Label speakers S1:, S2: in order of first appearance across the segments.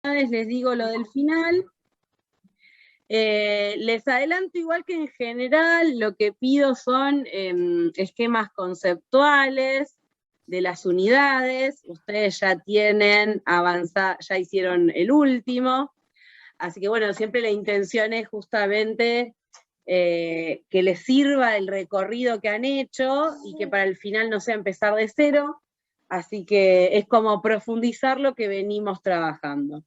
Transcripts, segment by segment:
S1: les digo lo del final. Les adelanto igual que en general lo que pido son esquemas conceptuales de las unidades. Ustedes ya tienen avanzado, ya hicieron el último, así que bueno, siempre la intención es justamente que les sirva el recorrido que han hecho y que para el final no sea empezar de cero, así que es como profundizar lo que venimos trabajando.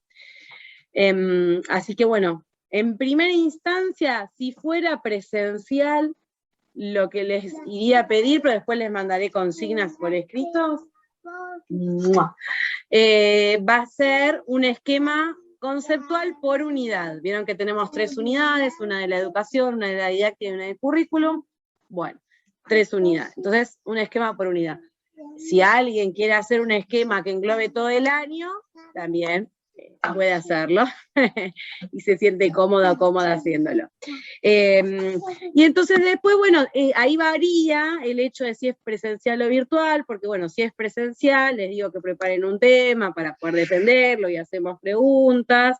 S1: Así que bueno, en primera instancia, si fuera presencial, lo que les iría a pedir, pero después les mandaré consignas por escrito, va a ser un esquema conceptual por unidad. Vieron que tenemos 3 unidades, una de la educación, una de la didáctica y una del currículum. Bueno, 3 unidades. Entonces, un esquema por unidad. Si alguien quiere hacer un esquema que englobe todo el año, también puede hacerlo y se siente cómoda haciéndolo. Y entonces después, bueno, ahí varía el hecho de si es presencial o virtual, porque bueno, si es presencial, les digo que preparen un tema para poder defenderlo y hacemos preguntas.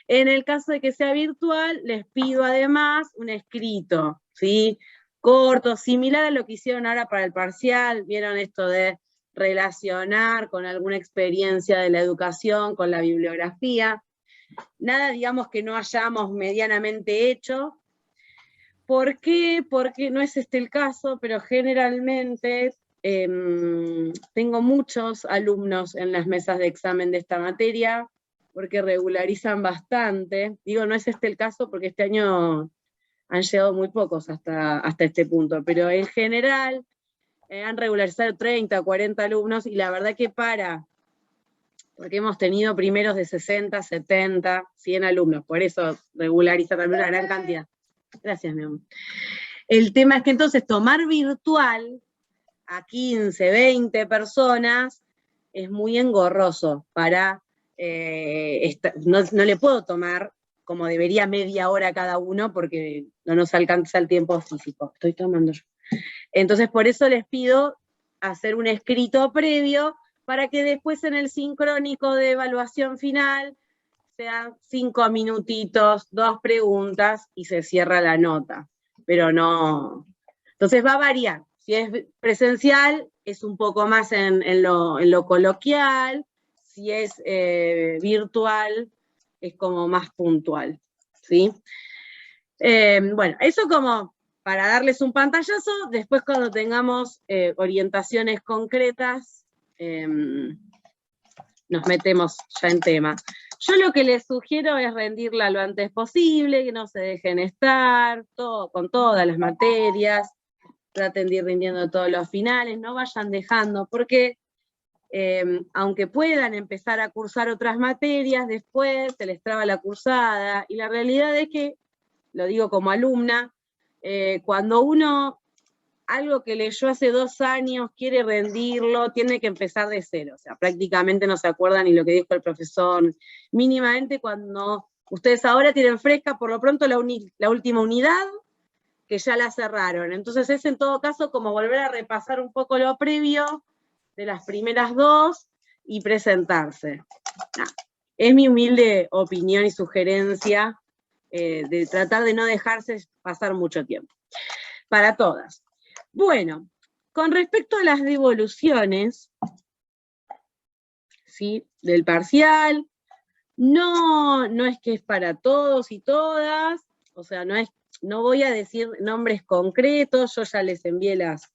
S1: En el caso de que sea virtual, les pido además un escrito, ¿sí? Corto, similar a lo que hicieron ahora para el parcial. ¿Vieron esto de relacionar con alguna experiencia de la educación, con la bibliografía? Nada, digamos, que no hayamos medianamente hecho. ¿Por qué? Porque no es este el caso, pero generalmente tengo muchos alumnos en las mesas de examen de esta materia, porque regularizan bastante. Digo, no es este el caso porque este año han llegado muy pocos hasta este punto, pero en general han regularizado 30, 40 alumnos, y la verdad que porque hemos tenido primeros de 60, 70, 100 alumnos, por eso regulariza también una gran cantidad. Gracias, mi amor. El tema es que entonces tomar virtual a 15, 20 personas es muy engorroso para, no le puedo tomar como debería media hora cada uno porque no nos alcanza el tiempo físico. Estoy tomando yo. Entonces por eso les pido hacer un escrito previo para que después en el sincrónico de evaluación final sean 5 minutitos, 2 preguntas y se cierra la nota. Pero no. Entonces va a variar. Si es presencial, es un poco más en lo coloquial. Si es virtual, es como más puntual. ¿Sí? Bueno, eso como para darles un pantallazo. Después cuando tengamos orientaciones concretas, nos metemos ya en tema. Yo lo que les sugiero es rendirla lo antes posible, que no se dejen estar, con todas las materias, traten de ir rindiendo todos los finales, no vayan dejando, porque aunque puedan empezar a cursar otras materias, después se les traba la cursada, y la realidad es que, lo digo como alumna, cuando uno algo que leyó hace 2 años, quiere rendirlo, tiene que empezar de cero. O sea, prácticamente no se acuerdan ni lo que dijo el profesor. Mínimamente cuando ustedes ahora tienen fresca, por lo pronto, la última unidad, que ya la cerraron. Entonces es en todo caso como volver a repasar un poco lo previo de las primeras 2 y presentarse. Es mi humilde opinión y sugerencia de tratar de no dejarse pasar mucho tiempo. Para todas. Bueno, con respecto a las devoluciones, ¿sí?, del parcial, no es que es para todos y todas, o sea, no voy a decir nombres concretos, yo ya les envié las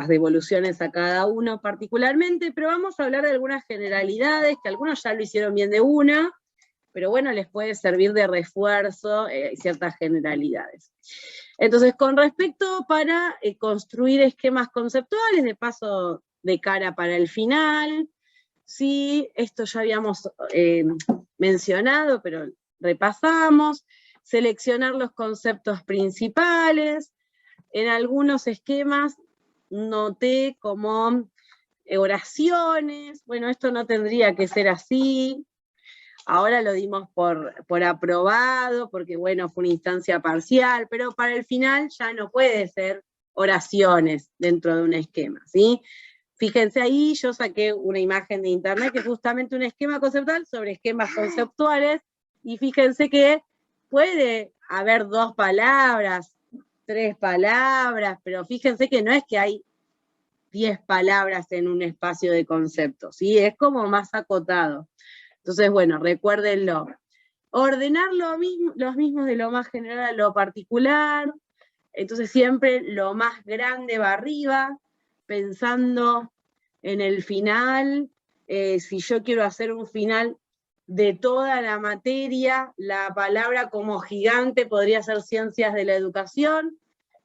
S1: devoluciones a cada uno particularmente, pero vamos a hablar de algunas generalidades, que algunos ya lo hicieron bien de una, pero bueno, les puede servir de refuerzo ciertas generalidades. Entonces, con respecto para construir esquemas conceptuales, de paso de cara para el final, sí, esto ya habíamos mencionado, pero repasamos, seleccionar los conceptos principales. En algunos esquemas noté como oraciones, bueno, esto no tendría que ser así. Ahora lo dimos por aprobado, porque bueno, fue una instancia parcial, pero para el final ya no puede ser oraciones dentro de un esquema, ¿sí? Fíjense ahí, yo saqué una imagen de internet que es justamente un esquema conceptual sobre esquemas conceptuales, y fíjense que puede haber 2 palabras, 3 palabras, pero fíjense que no es que hay 10 palabras en un espacio de conceptos, ¿sí? Es como más acotado. Entonces, bueno, recuérdenlo. Ordenar los mismos de lo más general a lo particular, entonces siempre lo más grande va arriba, pensando en el final. Si yo quiero hacer un final de toda la materia, la palabra como gigante podría ser ciencias de la educación,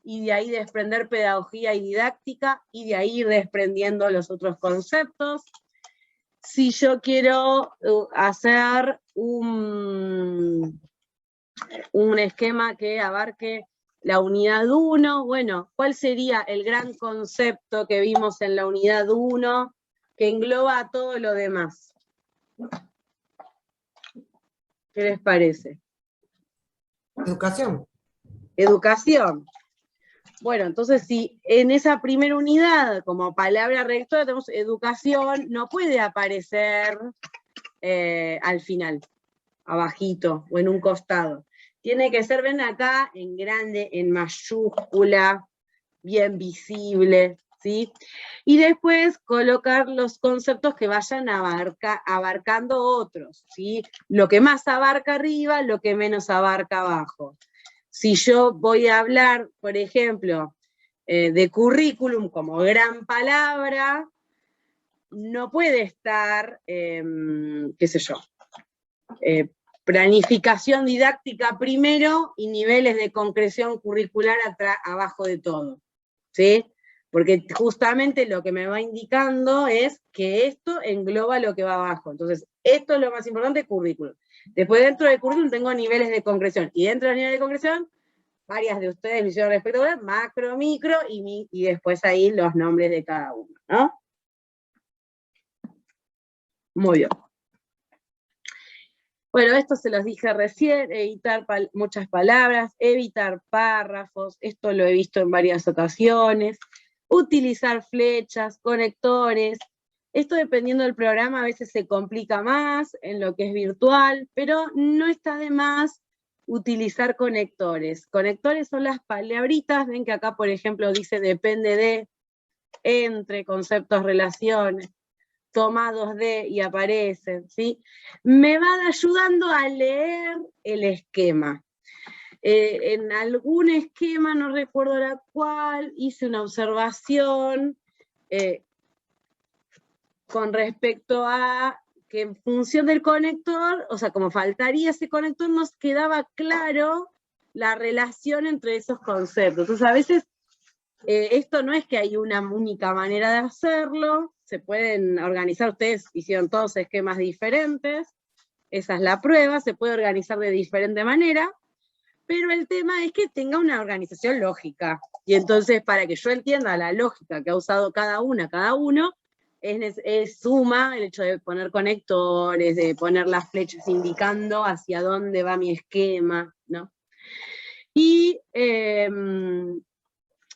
S1: y de ahí desprender pedagogía y didáctica, y de ahí ir desprendiendo los otros conceptos. Si yo quiero hacer un esquema que abarque la unidad 1, bueno, ¿cuál sería el gran concepto que vimos en la unidad 1 que engloba a todo lo demás? ¿Qué les parece?
S2: Educación.
S1: Educación. Bueno, entonces si en esa primera unidad, como palabra rectora, tenemos educación, no puede aparecer al final, abajito o en un costado. Tiene que ser, ven acá, en grande, en mayúscula, bien visible, ¿sí? Y después colocar los conceptos que vayan abarcando otros, ¿sí? Lo que más abarca arriba, lo que menos abarca abajo. Si yo voy a hablar, por ejemplo, de currículum como gran palabra, no puede estar, qué sé yo, planificación didáctica primero y niveles de concreción curricular abajo de todo, ¿sí? Porque justamente lo que me va indicando es que esto engloba lo que va abajo. Entonces, esto es lo más importante, currículum. Después, dentro del currículum tengo niveles de concreción, y dentro de los niveles de concreción, varias de ustedes me hicieron respecto a macro, micro, y después ahí los nombres de cada uno, ¿no? Muy bien. Bueno, esto se los dije recién, evitar muchas palabras, evitar párrafos, esto lo he visto en varias ocasiones, utilizar flechas, conectores. Esto, dependiendo del programa, a veces se complica más en lo que es virtual, pero no está de más utilizar conectores. Conectores son las palabritas, ven que acá, por ejemplo, dice depende de, entre, conceptos, relaciones, tomados de, y aparecen, ¿sí? Me van ayudando a leer el esquema. En algún esquema, no recuerdo la cual, hice una observación con respecto a que en función del conector, o sea, como faltaría ese conector, nos quedaba claro la relación entre esos conceptos. Entonces, a veces, esto no es que hay una única manera de hacerlo, se pueden organizar, ustedes hicieron todos esquemas diferentes, esa es la prueba, se puede organizar de diferente manera, pero el tema es que tenga una organización lógica, y entonces para que yo entienda la lógica que ha usado cada uno, es suma el hecho de poner conectores, de poner las flechas indicando hacia dónde va mi esquema, ¿no? Y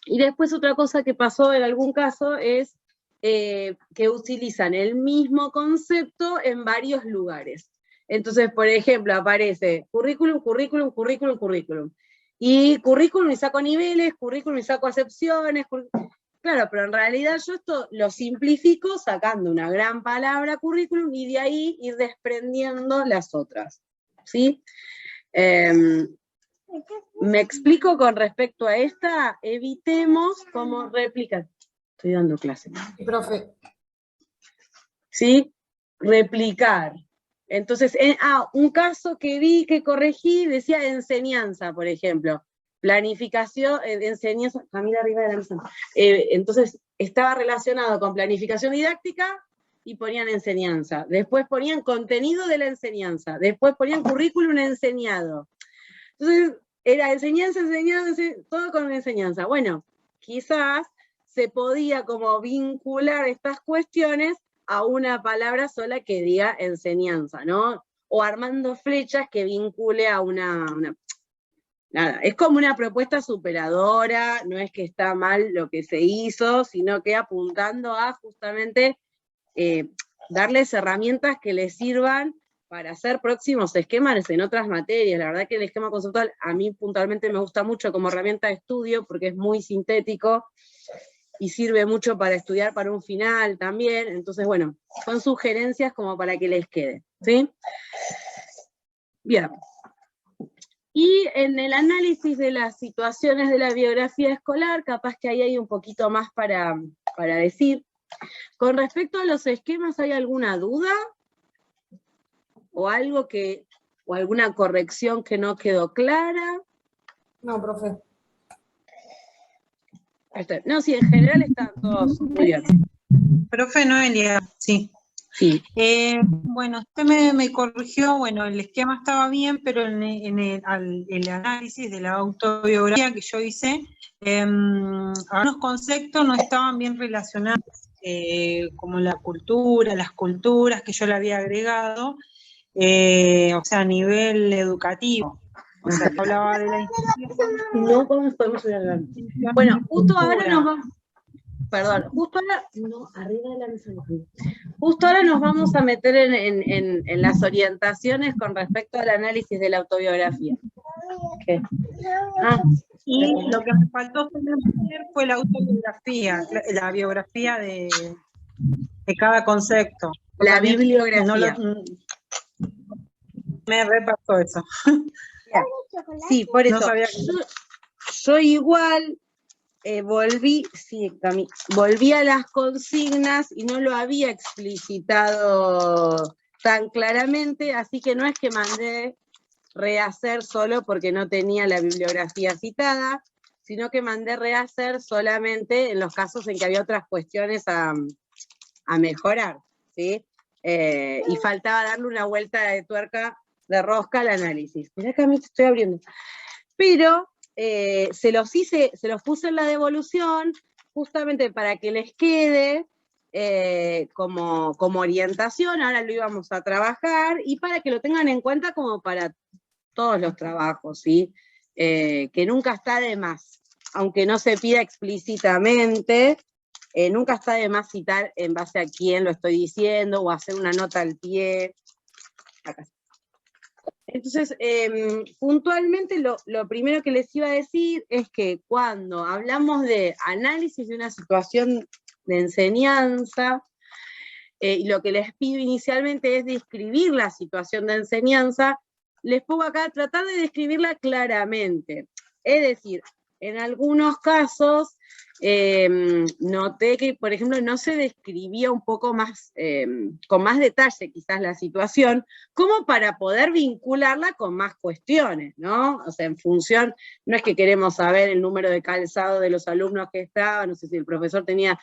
S1: después otra cosa que pasó en algún caso es que utilizan el mismo concepto en varios lugares. Entonces, por ejemplo, aparece currículum, currículum, currículum, currículum. Y currículum y saco niveles, currículum y saco acepciones. Claro, pero en realidad yo esto lo simplifico sacando una gran palabra, currículum, y de ahí ir desprendiendo las otras, ¿sí? Me explico con respecto a esta, evitemos como réplica. Estoy dando clase.
S2: Sí, profe.
S1: ¿Sí? Replicar. Entonces, un caso que vi, que corregí, decía enseñanza, por ejemplo. Planificación, enseñanza, Camila arriba de la mesa. Entonces, estaba relacionado con planificación didáctica y ponían enseñanza. Después ponían contenido de la enseñanza. Después ponían currículum enseñado. Entonces, era enseñanza, todo con enseñanza. Bueno, quizás se podía como vincular estas cuestiones a una palabra sola que diga enseñanza, ¿no? O armando flechas que vincule a una nada, es como una propuesta superadora, no es que está mal lo que se hizo, sino que apuntando a justamente darles herramientas que les sirvan para hacer próximos esquemas en otras materias. La verdad que el esquema conceptual a mí puntualmente me gusta mucho como herramienta de estudio porque es muy sintético y sirve mucho para estudiar para un final también. Entonces, bueno, son sugerencias como para que les quede, ¿sí? Bien. Y en el análisis de las situaciones de la biografía escolar, capaz que ahí hay un poquito más para decir. Con respecto a los esquemas, ¿hay alguna duda? ¿O algo que, o alguna corrección que no quedó clara?
S2: No, profe.
S1: No, sí, en general están todos muy bien.
S3: Profe Noelia, sí.
S1: Sí.
S3: Bueno, usted me corrigió, bueno, el esquema estaba bien, pero en el análisis de la autobiografía que yo hice, algunos conceptos no estaban bien relacionados, como la cultura, las culturas que yo le había agregado, o sea, a nivel educativo. O sea, que hablaba de la institución.
S1: No, ¿cómo podemos ir hablando? Bueno, justo ahora nos vamos... Perdón, justo ahora... No, arriba de la mesa. Justo ahora nos vamos a meter en las orientaciones con respecto al análisis de la autobiografía. ¿Qué?
S3: Y lo que me faltó fue la autobiografía, la biografía de cada concepto.
S1: La bibliografía.
S3: No me repasó eso.
S1: Sí, por eso.
S3: No sabía
S1: yo igual volví a las consignas y no lo había explicitado tan claramente, así que no es que mandé rehacer solo porque no tenía la bibliografía citada, sino que mandé rehacer solamente en los casos en que había otras cuestiones a mejorar, ¿sí? Y faltaba darle una vuelta de tuerca de rosca al análisis. Mirá que a mí te estoy abriendo. Pero se los puse en la devolución justamente para que les quede como orientación, ahora lo íbamos a trabajar, y para que lo tengan en cuenta como para todos los trabajos, ¿sí? Que nunca está de más, aunque no se pida explícitamente, nunca está de más citar en base a quién lo estoy diciendo, o hacer una nota al pie. Acá. Entonces, puntualmente lo primero que les iba a decir es que cuando hablamos de análisis de una situación de enseñanza, y lo que les pido inicialmente es describir la situación de enseñanza, les pongo acá, tratar de describirla claramente. Es decir, en algunos casos noté que, por ejemplo, no se describía un poco más, con más detalle quizás la situación, como para poder vincularla con más cuestiones, ¿no? O sea, en función, no es que queremos saber el número de calzado de los alumnos que estaban, no sé si el profesor tenía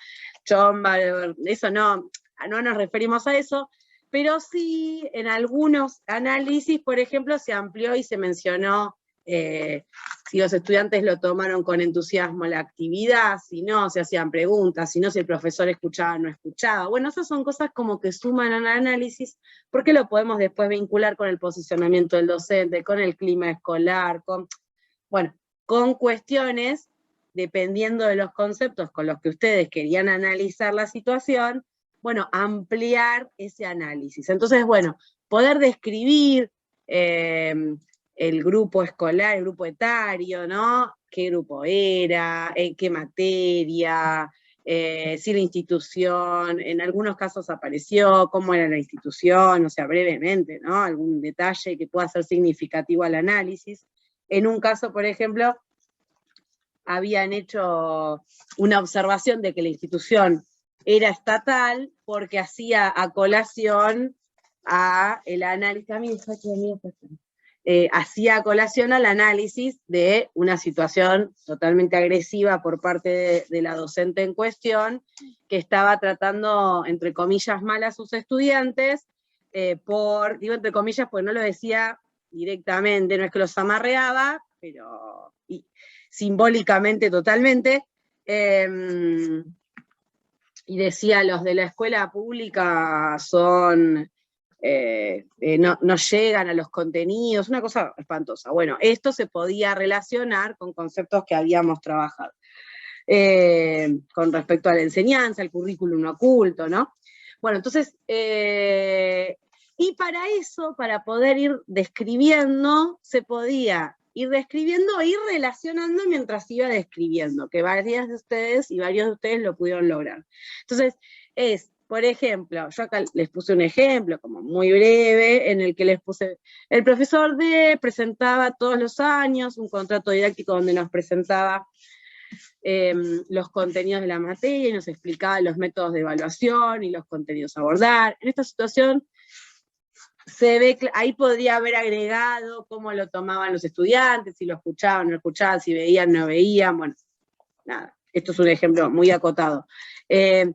S1: chomba, eso no nos referimos a eso, pero sí en algunos análisis, por ejemplo, se amplió y se mencionó si los estudiantes lo tomaron con entusiasmo la actividad, si no, se hacían preguntas, si no, si el profesor escuchaba o no escuchaba. Bueno, esas son cosas como que suman al análisis, porque lo podemos después vincular con el posicionamiento del docente, con el clima escolar, con cuestiones, dependiendo de los conceptos con los que ustedes querían analizar la situación, bueno, ampliar ese análisis. Entonces, bueno, poder describir el grupo escolar, el grupo etario, ¿no? ¿Qué grupo era? ¿En qué materia? Si la institución, en algunos casos apareció, cómo era la institución, o sea, brevemente, ¿no? Algún detalle que pueda ser significativo al análisis. En un caso, por ejemplo, habían hecho una observación de que la institución era estatal porque hacía a colación a el análisis, hacía a colación al análisis de una situación totalmente agresiva por parte de la docente en cuestión, que estaba tratando, entre comillas, mal a sus estudiantes, digo entre comillas porque no lo decía directamente, no es que los amarreaba, pero simbólicamente totalmente, y decía, los de la escuela pública son no llegan a los contenidos, una cosa espantosa. Bueno, esto se podía relacionar con conceptos que habíamos trabajado. Con respecto a la enseñanza, el currículum oculto, ¿no? Bueno, entonces, y para eso, para poder ir describiendo, se podía ir describiendo e ir relacionando mientras iba describiendo, que varios de ustedes lo pudieron lograr. Entonces, por ejemplo, yo acá les puse un ejemplo como muy breve, en el que les puse, el profesor D presentaba todos los años un contrato didáctico donde nos presentaba los contenidos de la materia y nos explicaba los métodos de evaluación y los contenidos a abordar. En esta situación se ve, ahí podría haber agregado cómo lo tomaban los estudiantes, si lo escuchaban o no escuchaban, si veían o no veían, bueno, nada, esto es un ejemplo muy acotado. En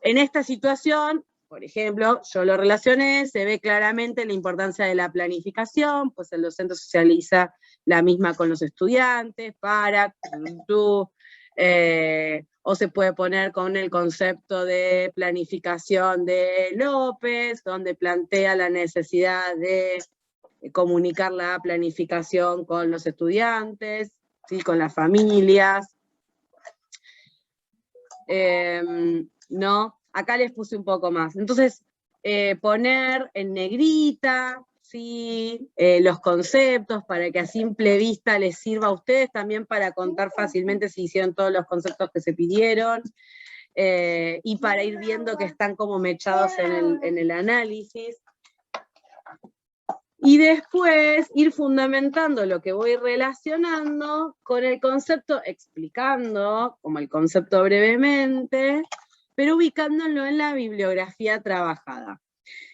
S1: esta situación, por ejemplo, yo lo relacioné, se ve claramente la importancia de la planificación, pues el docente socializa la misma con los estudiantes, o se puede poner con el concepto de planificación de López, donde plantea la necesidad de comunicar la planificación con los estudiantes, ¿sí? Con las familias. ¿No? Acá les puse un poco más. Entonces, poner en negrita, ¿sí? Los conceptos, para que a simple vista les sirva a ustedes también para contar fácilmente si hicieron todos los conceptos que se pidieron, y para ir viendo que están como mechados en el análisis. Y después ir fundamentando lo que voy relacionando con el concepto, explicando, como el concepto brevemente, pero ubicándolo en la bibliografía trabajada.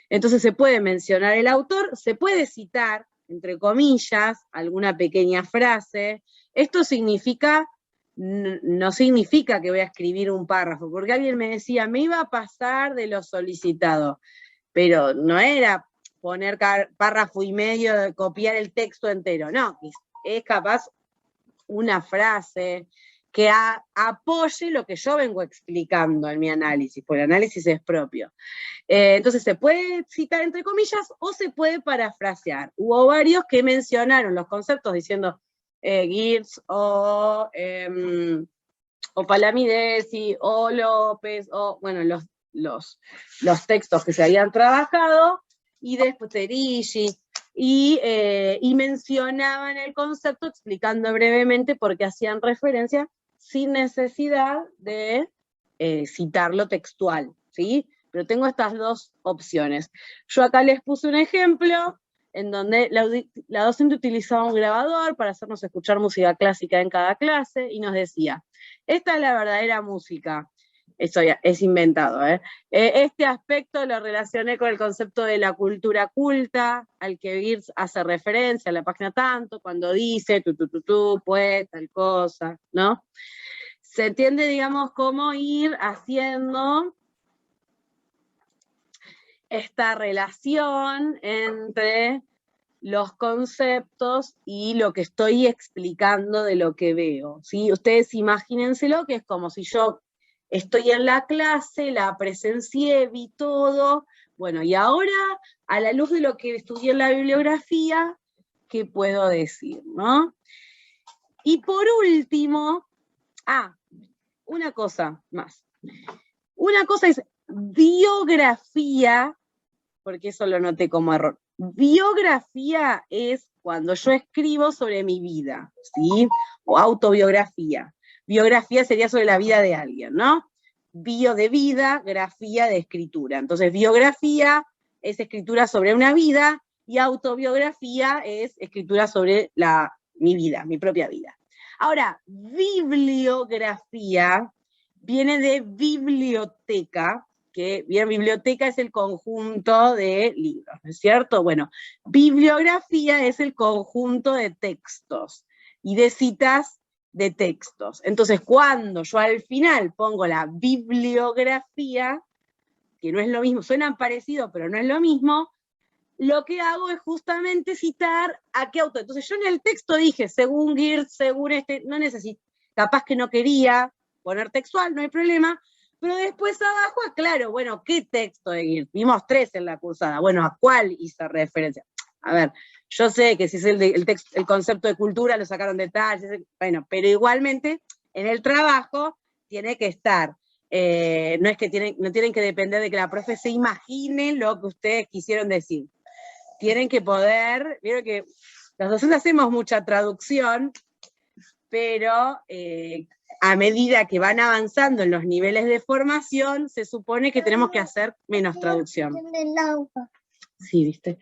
S1: Entonces se puede mencionar el autor, se puede citar, entre comillas, alguna pequeña frase. Esto significa, no significa que voy a escribir un párrafo, porque alguien me decía, me iba a pasar de lo solicitado, pero no era poner párrafo y medio, de copiar el texto entero, no, es capaz una frase que apoye lo que yo vengo explicando en mi análisis, porque el análisis es propio. Entonces se puede citar entre comillas o se puede parafrasear. Hubo varios que mencionaron los conceptos diciendo Girtz o Palamidesi o López, o bueno, los textos que se habían trabajado, y después Terigi, y mencionaban el concepto explicando brevemente porque hacían referencia sin necesidad de citarlo textual, ¿sí? Pero tengo estas dos opciones. Yo acá les puse un ejemplo en donde la docente utilizaba un grabador para hacernos escuchar música clásica en cada clase, y nos decía, esta es la verdadera música. Eso ya es inventado, ¿eh? Este aspecto lo relacioné con el concepto de la cultura culta, al que Girtz hace referencia a la página tanto, cuando dice, pues, tal cosa, ¿no? Se entiende, digamos, cómo ir haciendo esta relación entre los conceptos y lo que estoy explicando de lo que veo, ¿sí? Ustedes imagínenselo que es como si yo estoy en la clase, la presencié, vi todo, bueno, y ahora, a la luz de lo que estudié en la bibliografía, ¿qué puedo decir, no? Y por último, una cosa más. Una cosa es biografía, porque eso lo noté como error. Biografía es cuando yo escribo sobre mi vida, ¿sí? O autobiografía. Biografía sería sobre la vida de alguien, ¿no? Bio de vida, grafía de escritura. Entonces, biografía es escritura sobre una vida, y autobiografía es escritura sobre mi vida, mi propia vida. Ahora, bibliografía viene de biblioteca, que bien, biblioteca es el conjunto de libros, ¿no es cierto? Bueno, bibliografía es el conjunto de textos y de citas de textos. Entonces, cuando yo al final pongo la bibliografía, que no es lo mismo, suenan parecidos, pero no es lo mismo, lo que hago es justamente citar a qué autor. Entonces, yo en el texto dije, según Girtz, según no necesito, capaz que no quería poner textual, no hay problema, Pero después abajo aclaro, bueno, ¿qué texto de GIRS? Vimos 3 en la cursada, bueno, ¿a cuál hice referencia? A ver, yo sé que si es el concepto de cultura lo sacaron detalles, bueno, pero igualmente en el trabajo tiene que estar. No es que no tienen que depender de que la profe se imagine lo que ustedes quisieron decir. Tienen que poder, vieron que los docentes hacemos mucha traducción, pero a medida que van avanzando en los niveles de formación, se supone que tenemos que hacer menos traducción. Sí, ¿viste?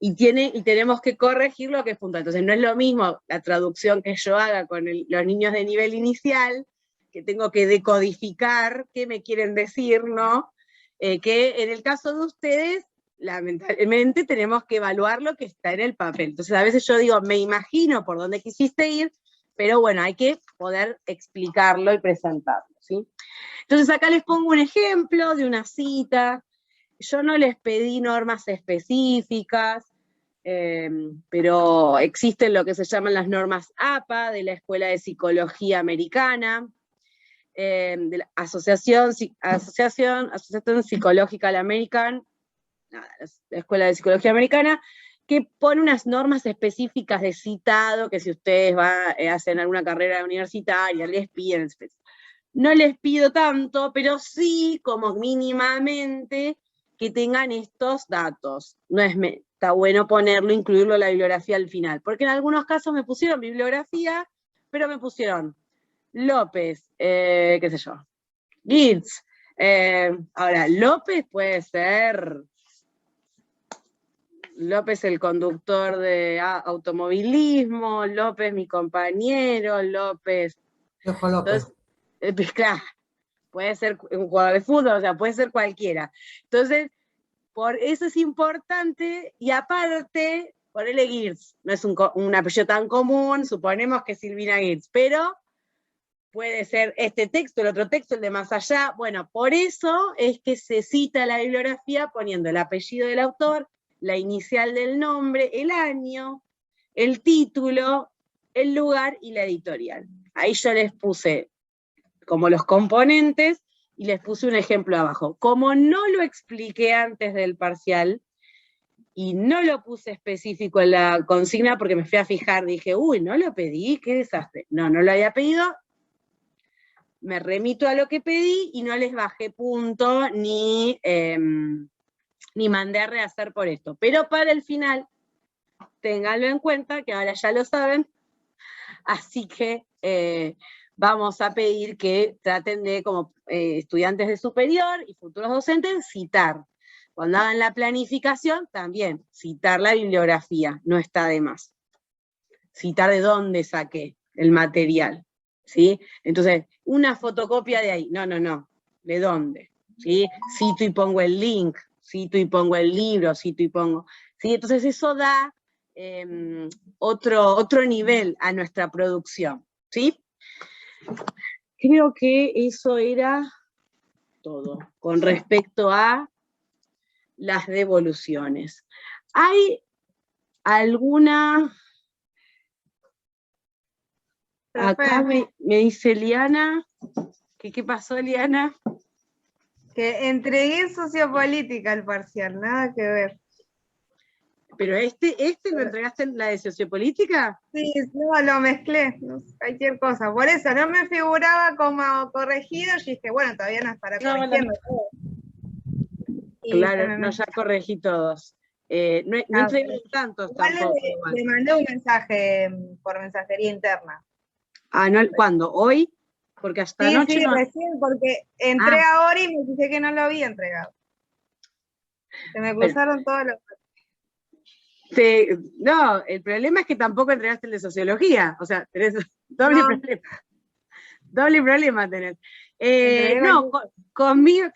S1: Y tenemos que corregir lo que es puntual. Entonces no es lo mismo la traducción que yo haga con los niños de nivel inicial, que tengo que decodificar qué me quieren decir, ¿no? Que en el caso de ustedes, lamentablemente tenemos que evaluar lo que está en el papel. Entonces a veces yo digo, me imagino por dónde quisiste ir, pero bueno, hay que poder explicarlo y presentarlo, ¿sí? Entonces acá les pongo un ejemplo de una cita. Yo no les pedí normas específicas, pero existen lo que se llaman las normas APA de la Escuela de Psicología Americana, de la Asociación Psicológica American, la Escuela de Psicología Americana, que pone unas normas específicas de citado, que si ustedes hacen alguna carrera universitaria, les piden. No les pido tanto, pero sí, como mínimamente, que tengan estos datos. Está bueno ponerlo, incluirlo en la bibliografía al final, porque en algunos casos me pusieron bibliografía, pero me pusieron López, qué sé yo, GIRS. Ahora, López puede ser López el conductor de automovilismo, López mi compañero, López.
S2: Ojo López.
S1: Entonces, claro, puede ser un jugador de fútbol, o sea, puede ser cualquiera. Entonces, por eso es importante, y aparte, ponerle GIRS. No es un apellido tan común, suponemos que es Silvina GIRS, pero puede ser este texto, el otro texto, el de más allá. Bueno, por eso es que se cita la bibliografía poniendo el apellido del autor, la inicial del nombre, el año, el título, el lugar y la editorial. Ahí yo les puse como los componentes y les puse un ejemplo abajo. Como no lo expliqué antes del parcial y no lo puse específico en la consigna porque me fui a fijar, dije, uy, no lo pedí, qué desastre. No lo había pedido, me remito a lo que pedí y no les bajé punto ni mandé a rehacer por esto. Pero para el final, ténganlo en cuenta, que ahora ya lo saben, así que vamos a pedir que traten de, como estudiantes de superior y futuros docentes, citar. Cuando hagan la planificación, también citar la bibliografía, no está de más. Citar de dónde saqué el material, ¿sí? Entonces, una fotocopia de ahí, no, ¿de dónde? ¿Sí? Cito y pongo el link, cito y pongo el libro, cito y pongo, ¿sí? Entonces eso da otro nivel a nuestra producción, ¿sí? Creo que eso era todo con respecto a las devoluciones. ¿Hay alguna? Acá me dice Liana, ¿qué pasó, Liana?
S4: Que entregué sociopolítica al parcial, nada que ver.
S1: ¿Pero lo entregaste en la de sociopolítica?
S4: Sí, no, lo mezclé, no sé, cualquier cosa. Por eso no me figuraba como corregido, y dije, bueno, todavía no es para corregirme.
S1: Claro, no, ya corregí todos. No entregué tantos tampoco.
S4: Le mandé un mensaje por mensajería interna.
S1: No, ¿cuándo? ¿Hoy? Porque hasta anoche
S4: sí,
S1: no...
S4: recién, porque entré ahora y me dije que no lo había entregado. Se me cruzaron todos los...
S1: No, el problema es que tampoco entregaste el de sociología, o sea, tenés doble problema. Doble problema tenés. No, conmigo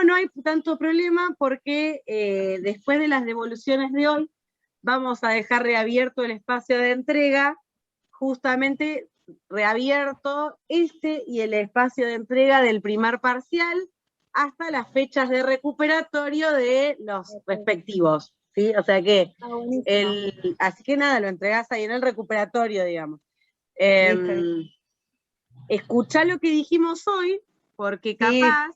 S1: no hay tanto problema porque después de las devoluciones de hoy vamos a dejar reabierto el espacio de entrega, justamente reabierto y el espacio de entrega del primer parcial hasta las fechas de recuperatorio de los respectivos. ¿Sí? O sea que, así que nada, lo entregás ahí en el recuperatorio, digamos. Escuchá lo que dijimos hoy, porque
S4: Sí.
S1: capaz...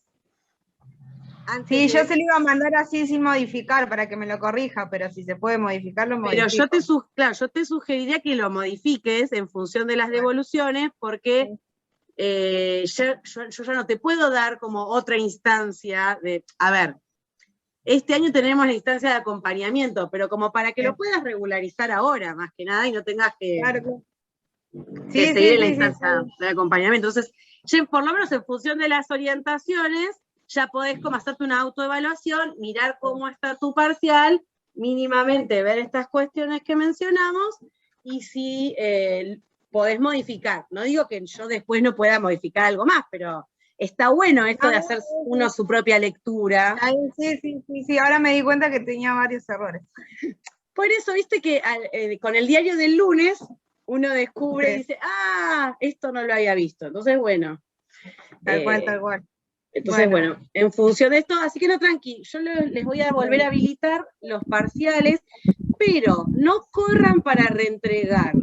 S1: antes
S4: Sí, yo
S1: de-
S4: se lo iba a mandar así sin modificar para que me lo corrija, pero si se puede modificar, lo
S1: Pero
S4: modifico.
S1: claro, yo te sugeriría que lo modifiques en función de las devoluciones, porque yo ya no te puedo dar como otra instancia de, a ver, este año tenemos la instancia de acompañamiento, pero como para que lo puedas regularizar ahora, más que nada, y no tengas que
S4: Claro.
S1: seguir
S4: Sí,
S1: en la
S4: sí,
S1: instancia de acompañamiento. Entonces, ya por lo menos en función de las orientaciones, ya podés como hacerte una autoevaluación, mirar cómo está tu parcial, mínimamente ver estas cuestiones que mencionamos, y si podés modificar. No digo que yo después no pueda modificar algo más, pero está bueno esto de hacer uno su propia lectura.
S4: Ay, sí, ahora me di cuenta que tenía varios errores.
S1: Por eso, viste que con el diario del lunes, uno descubre y
S4: Sí.
S1: dice, esto no lo había visto. Entonces, bueno.
S4: Tal cual.
S1: Entonces, bueno, en función de esto, así que no, tranqui, yo les voy a volver a habilitar los parciales, pero no corran para reentregar.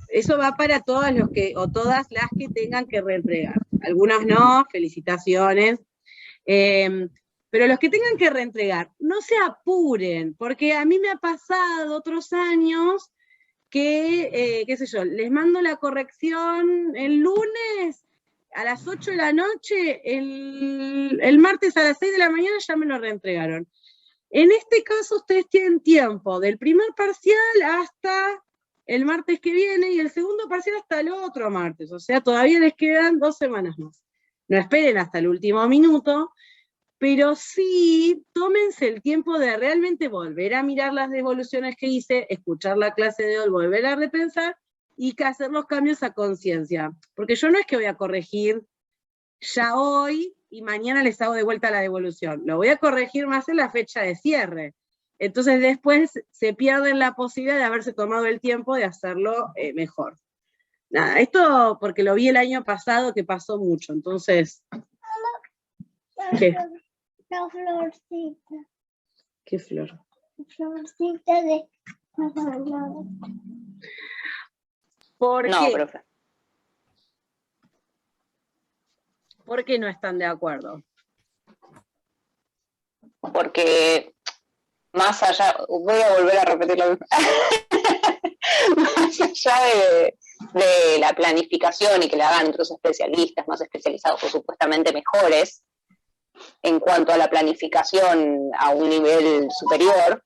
S1: Eso va para todos los que, o todas las que tengan que reentregar. Algunas no, felicitaciones. Pero los que tengan que reentregar, no se apuren, porque a mí me ha pasado otros años que, qué sé yo, les mando la corrección el lunes a las 8 de la noche, el martes a las 6 de la mañana ya me lo reentregaron. En este caso ustedes tienen tiempo del primer parcial hasta el martes que viene y el segundo parcial hasta el otro martes, o sea, todavía les quedan 2 semanas más. No esperen hasta el último minuto, pero sí, tómense el tiempo de realmente volver a mirar las devoluciones que hice, escuchar la clase de hoy, volver a repensar y que hacer los cambios a conciencia. Porque yo no es que voy a corregir ya hoy y mañana les hago de vuelta la devolución. Lo voy a corregir más en la fecha de cierre. Entonces después se pierden la posibilidad de haberse tomado el tiempo de hacerlo mejor. Nada, esto porque lo vi el año pasado que pasó mucho, entonces... ¿Qué?
S5: La florcita.
S1: ¿Qué flor?
S5: La florcita de...
S1: ¿Por
S6: No,
S1: qué?
S6: profe.
S1: ¿Por qué no están de acuerdo?
S6: Porque más allá, voy a volver a repetir lo mismo. Más allá de la planificación y que la hagan otros especialistas más especializados o supuestamente mejores en cuanto a la planificación a un nivel superior,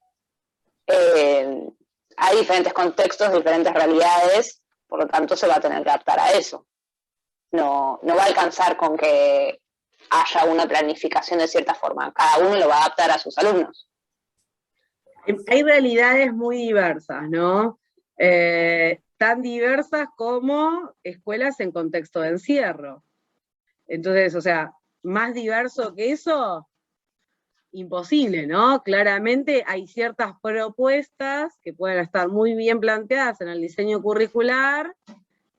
S6: hay diferentes contextos, diferentes realidades, por lo tanto se va a tener que adaptar a eso. No va a alcanzar con que haya una planificación de cierta forma, cada uno lo va a adaptar a sus alumnos.
S1: Hay realidades muy diversas, ¿no? Tan diversas como escuelas en contexto de encierro. Entonces, o sea, más diverso que eso, imposible, ¿no? Claramente hay ciertas propuestas que pueden estar muy bien planteadas en el diseño curricular,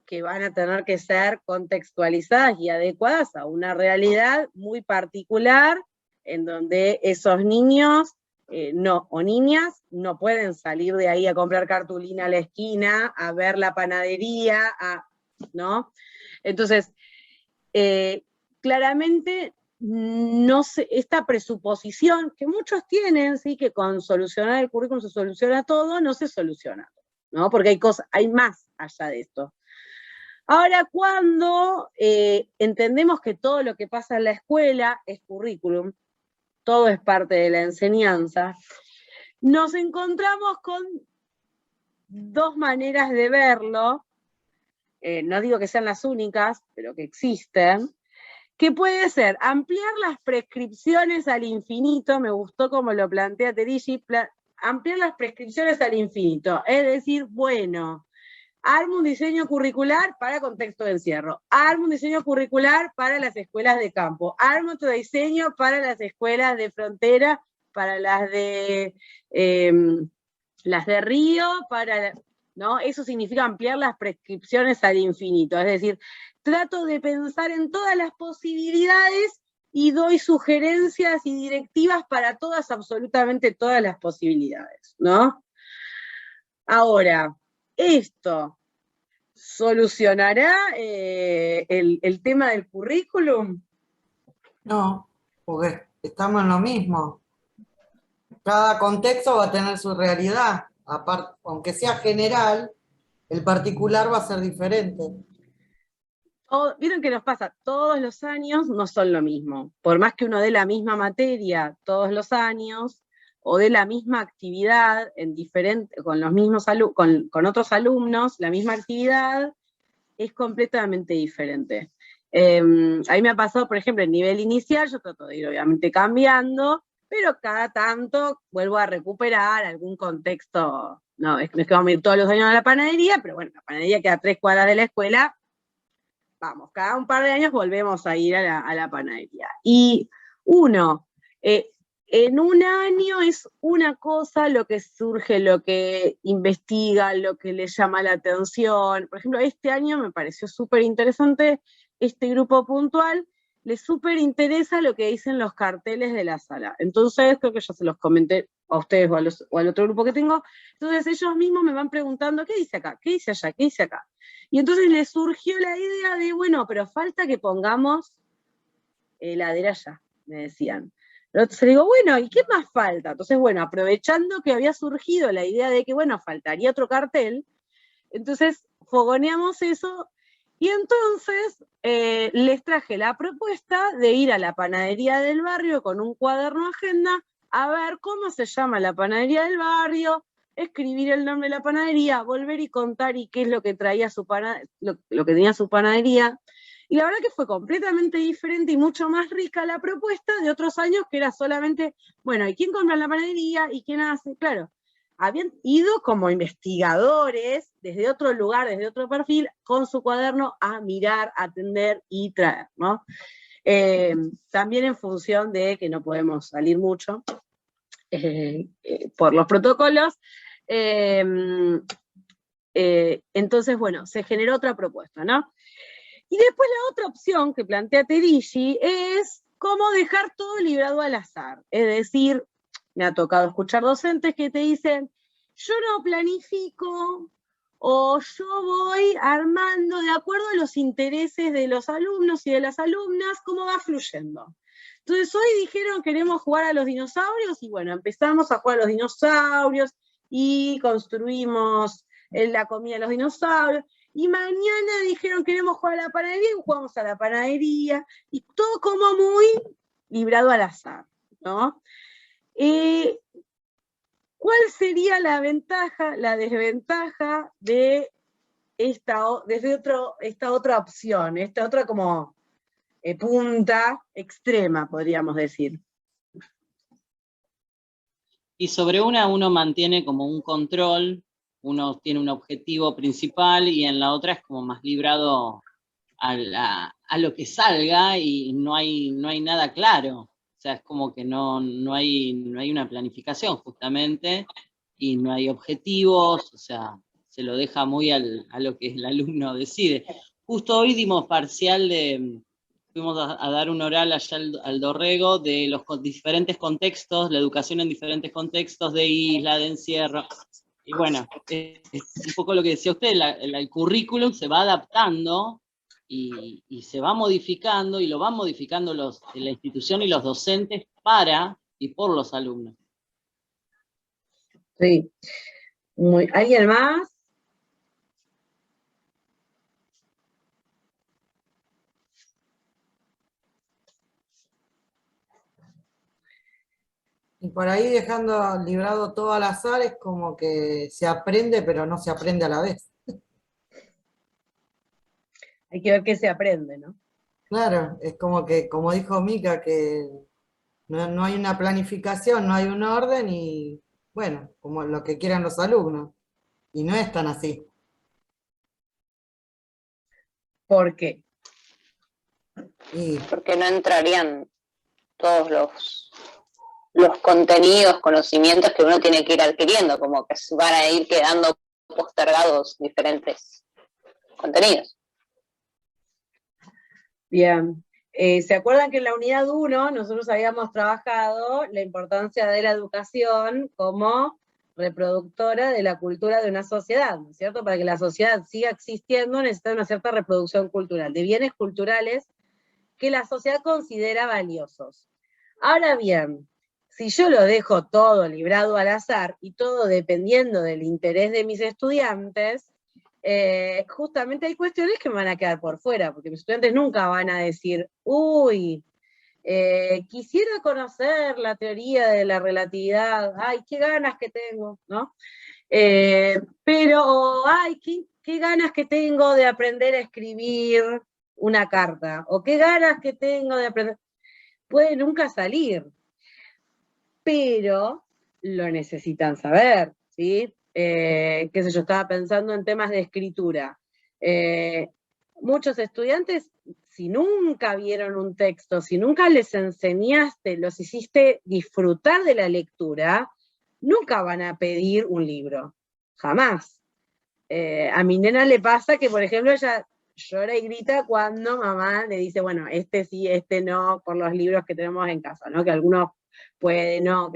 S1: que van a tener que ser contextualizadas y adecuadas a una realidad muy particular, en donde esos niños o niñas no pueden salir de ahí a comprar cartulina a la esquina, a ver la panadería, ¿no? Entonces, claramente no esta presuposición que muchos tienen, ¿sí? Que con solucionar el currículum se soluciona todo, no se soluciona, ¿no? Porque hay más allá de esto. Ahora, cuando entendemos que todo lo que pasa en la escuela es currículum, todo es parte de la enseñanza, nos encontramos con dos maneras de verlo, no digo que sean las únicas, pero que existen, que puede ser ampliar las prescripciones al infinito, me gustó como lo plantea Terigi, ampliar las prescripciones al infinito, es decir, bueno, armo un diseño curricular para contexto de encierro, armo un diseño curricular para las escuelas de campo, armo otro diseño para las escuelas de frontera, para las de río, ¿no? Eso significa ampliar las prescripciones al infinito, es decir, trato de pensar en todas las posibilidades y doy sugerencias y directivas para todas, absolutamente todas las posibilidades, ¿no? Ahora, esto ¿Solucionará el tema del currículum?
S2: No, porque estamos en lo mismo. Cada contexto va a tener su realidad. Aparte, aunque sea general, el particular va a ser diferente.
S1: Vieron que nos pasa, todos los años no son lo mismo. Por más que uno dé la misma materia todos los años, o dé la misma actividad con los mismos con otros alumnos, la misma actividad, es completamente diferente. A mí me ha pasado, por ejemplo, en nivel inicial, yo trato de ir obviamente cambiando, pero cada tanto vuelvo a recuperar algún contexto. No es que vamos a ir todos los años a la panadería, pero bueno, la panadería queda a 3 cuadras de la escuela. Vamos, cada un par de años volvemos a ir a la panadería. Y en un año es una cosa lo que surge, lo que investiga, lo que le llama la atención. Por ejemplo, este año me pareció súper interesante este grupo puntual, les súper interesa lo que dicen los carteles de la sala. Entonces, creo que ya se los comenté a ustedes o al otro grupo que tengo. Entonces ellos mismos me van preguntando, ¿qué dice acá? ¿Qué dice allá? ¿Qué dice acá? Y entonces les surgió la idea de, bueno, pero falta que pongamos heladera allá, me decían. Entonces le digo, bueno, ¿y qué más falta? Entonces, bueno, aprovechando que había surgido la idea de que, bueno, faltaría otro cartel, entonces fogoneamos eso, y entonces les traje la propuesta de ir a la panadería del barrio con un cuaderno agenda, a ver cómo se llama la panadería del barrio, escribir el nombre de la panadería, volver y contar y qué es lo que traía lo que tenía su panadería. Y la verdad que fue completamente diferente y mucho más rica la propuesta de otros años, que era solamente, bueno, ¿y quién compra en la panadería? ¿Y quién hace? Claro, habían ido como investigadores desde otro lugar, desde otro perfil, con su cuaderno a mirar, atender y traer, ¿no? También en función de que no podemos salir mucho por los protocolos. Entonces, bueno, se generó otra propuesta, ¿no? Y después la otra opción que plantea Terigi es cómo dejar todo librado al azar. Es decir, me ha tocado escuchar docentes que te dicen, yo no planifico, o yo voy armando de acuerdo a los intereses de los alumnos y de las alumnas, cómo va fluyendo. Entonces hoy dijeron queremos jugar a los dinosaurios, y bueno, empezamos a jugar a los dinosaurios, y construimos la comida de los dinosaurios, y mañana dijeron queremos jugar a la panadería, y jugamos a la panadería, y todo como muy librado al azar, ¿no? ¿Cuál sería la ventaja, la desventaja de esta otra opción, esta otra como punta extrema, podríamos decir?
S7: Y sobre uno mantiene como un control, uno tiene un objetivo principal, y en la otra es como más librado a lo que salga, y no hay nada claro. O sea, es como que no hay una planificación, justamente, y no hay objetivos, o sea, se lo deja muy a lo que el alumno decide. Justo hoy dimos parcial fuimos a dar un oral allá al Dorrego de los diferentes contextos, la educación en diferentes contextos de isla, de encierro. Y bueno, es un poco lo que decía usted, el currículum se va adaptando y se va modificando, y lo van modificando la institución y los docentes para y por los alumnos.
S1: Sí. ¿Alguien más?
S2: Y por ahí dejando librado todo al azar es como que se aprende, pero no se aprende a la vez.
S1: Hay que ver qué se aprende, ¿no?
S2: Claro, es como que, como dijo Mica, que no hay una planificación, no hay un orden y, bueno, como lo que quieran los alumnos. Y no es tan así.
S1: ¿Por qué?
S6: Porque no entrarían todos los contenidos, conocimientos que uno tiene que ir adquiriendo, como que van a ir quedando postergados diferentes contenidos.
S1: Bien. ¿Se acuerdan que en la unidad 1 nosotros habíamos trabajado la importancia de la educación como reproductora de la cultura de una sociedad, ¿no es cierto? Para que la sociedad siga existiendo necesita una cierta reproducción cultural, de bienes culturales que la sociedad considera valiosos. Ahora bien, si yo lo dejo todo librado al azar y todo dependiendo del interés de mis estudiantes, justamente hay cuestiones que me van a quedar por fuera, porque mis estudiantes nunca van a decir, uy, quisiera conocer la teoría de la relatividad, ay, qué ganas que tengo, ¿no? Pero, ay, qué ganas que tengo de aprender a escribir una carta, o qué ganas que tengo de aprender. Puede nunca salir, pero lo necesitan saber, ¿sí? Qué sé yo, estaba pensando en temas de escritura. Muchos estudiantes, si nunca vieron un texto, si nunca les enseñaste, los hiciste disfrutar de la lectura, nunca van a pedir un libro, jamás. A mi nena le pasa que, por ejemplo, ella llora y grita cuando mamá le dice, bueno, este sí, este no, por los libros que tenemos en casa, ¿no? Que algunos pueden, no,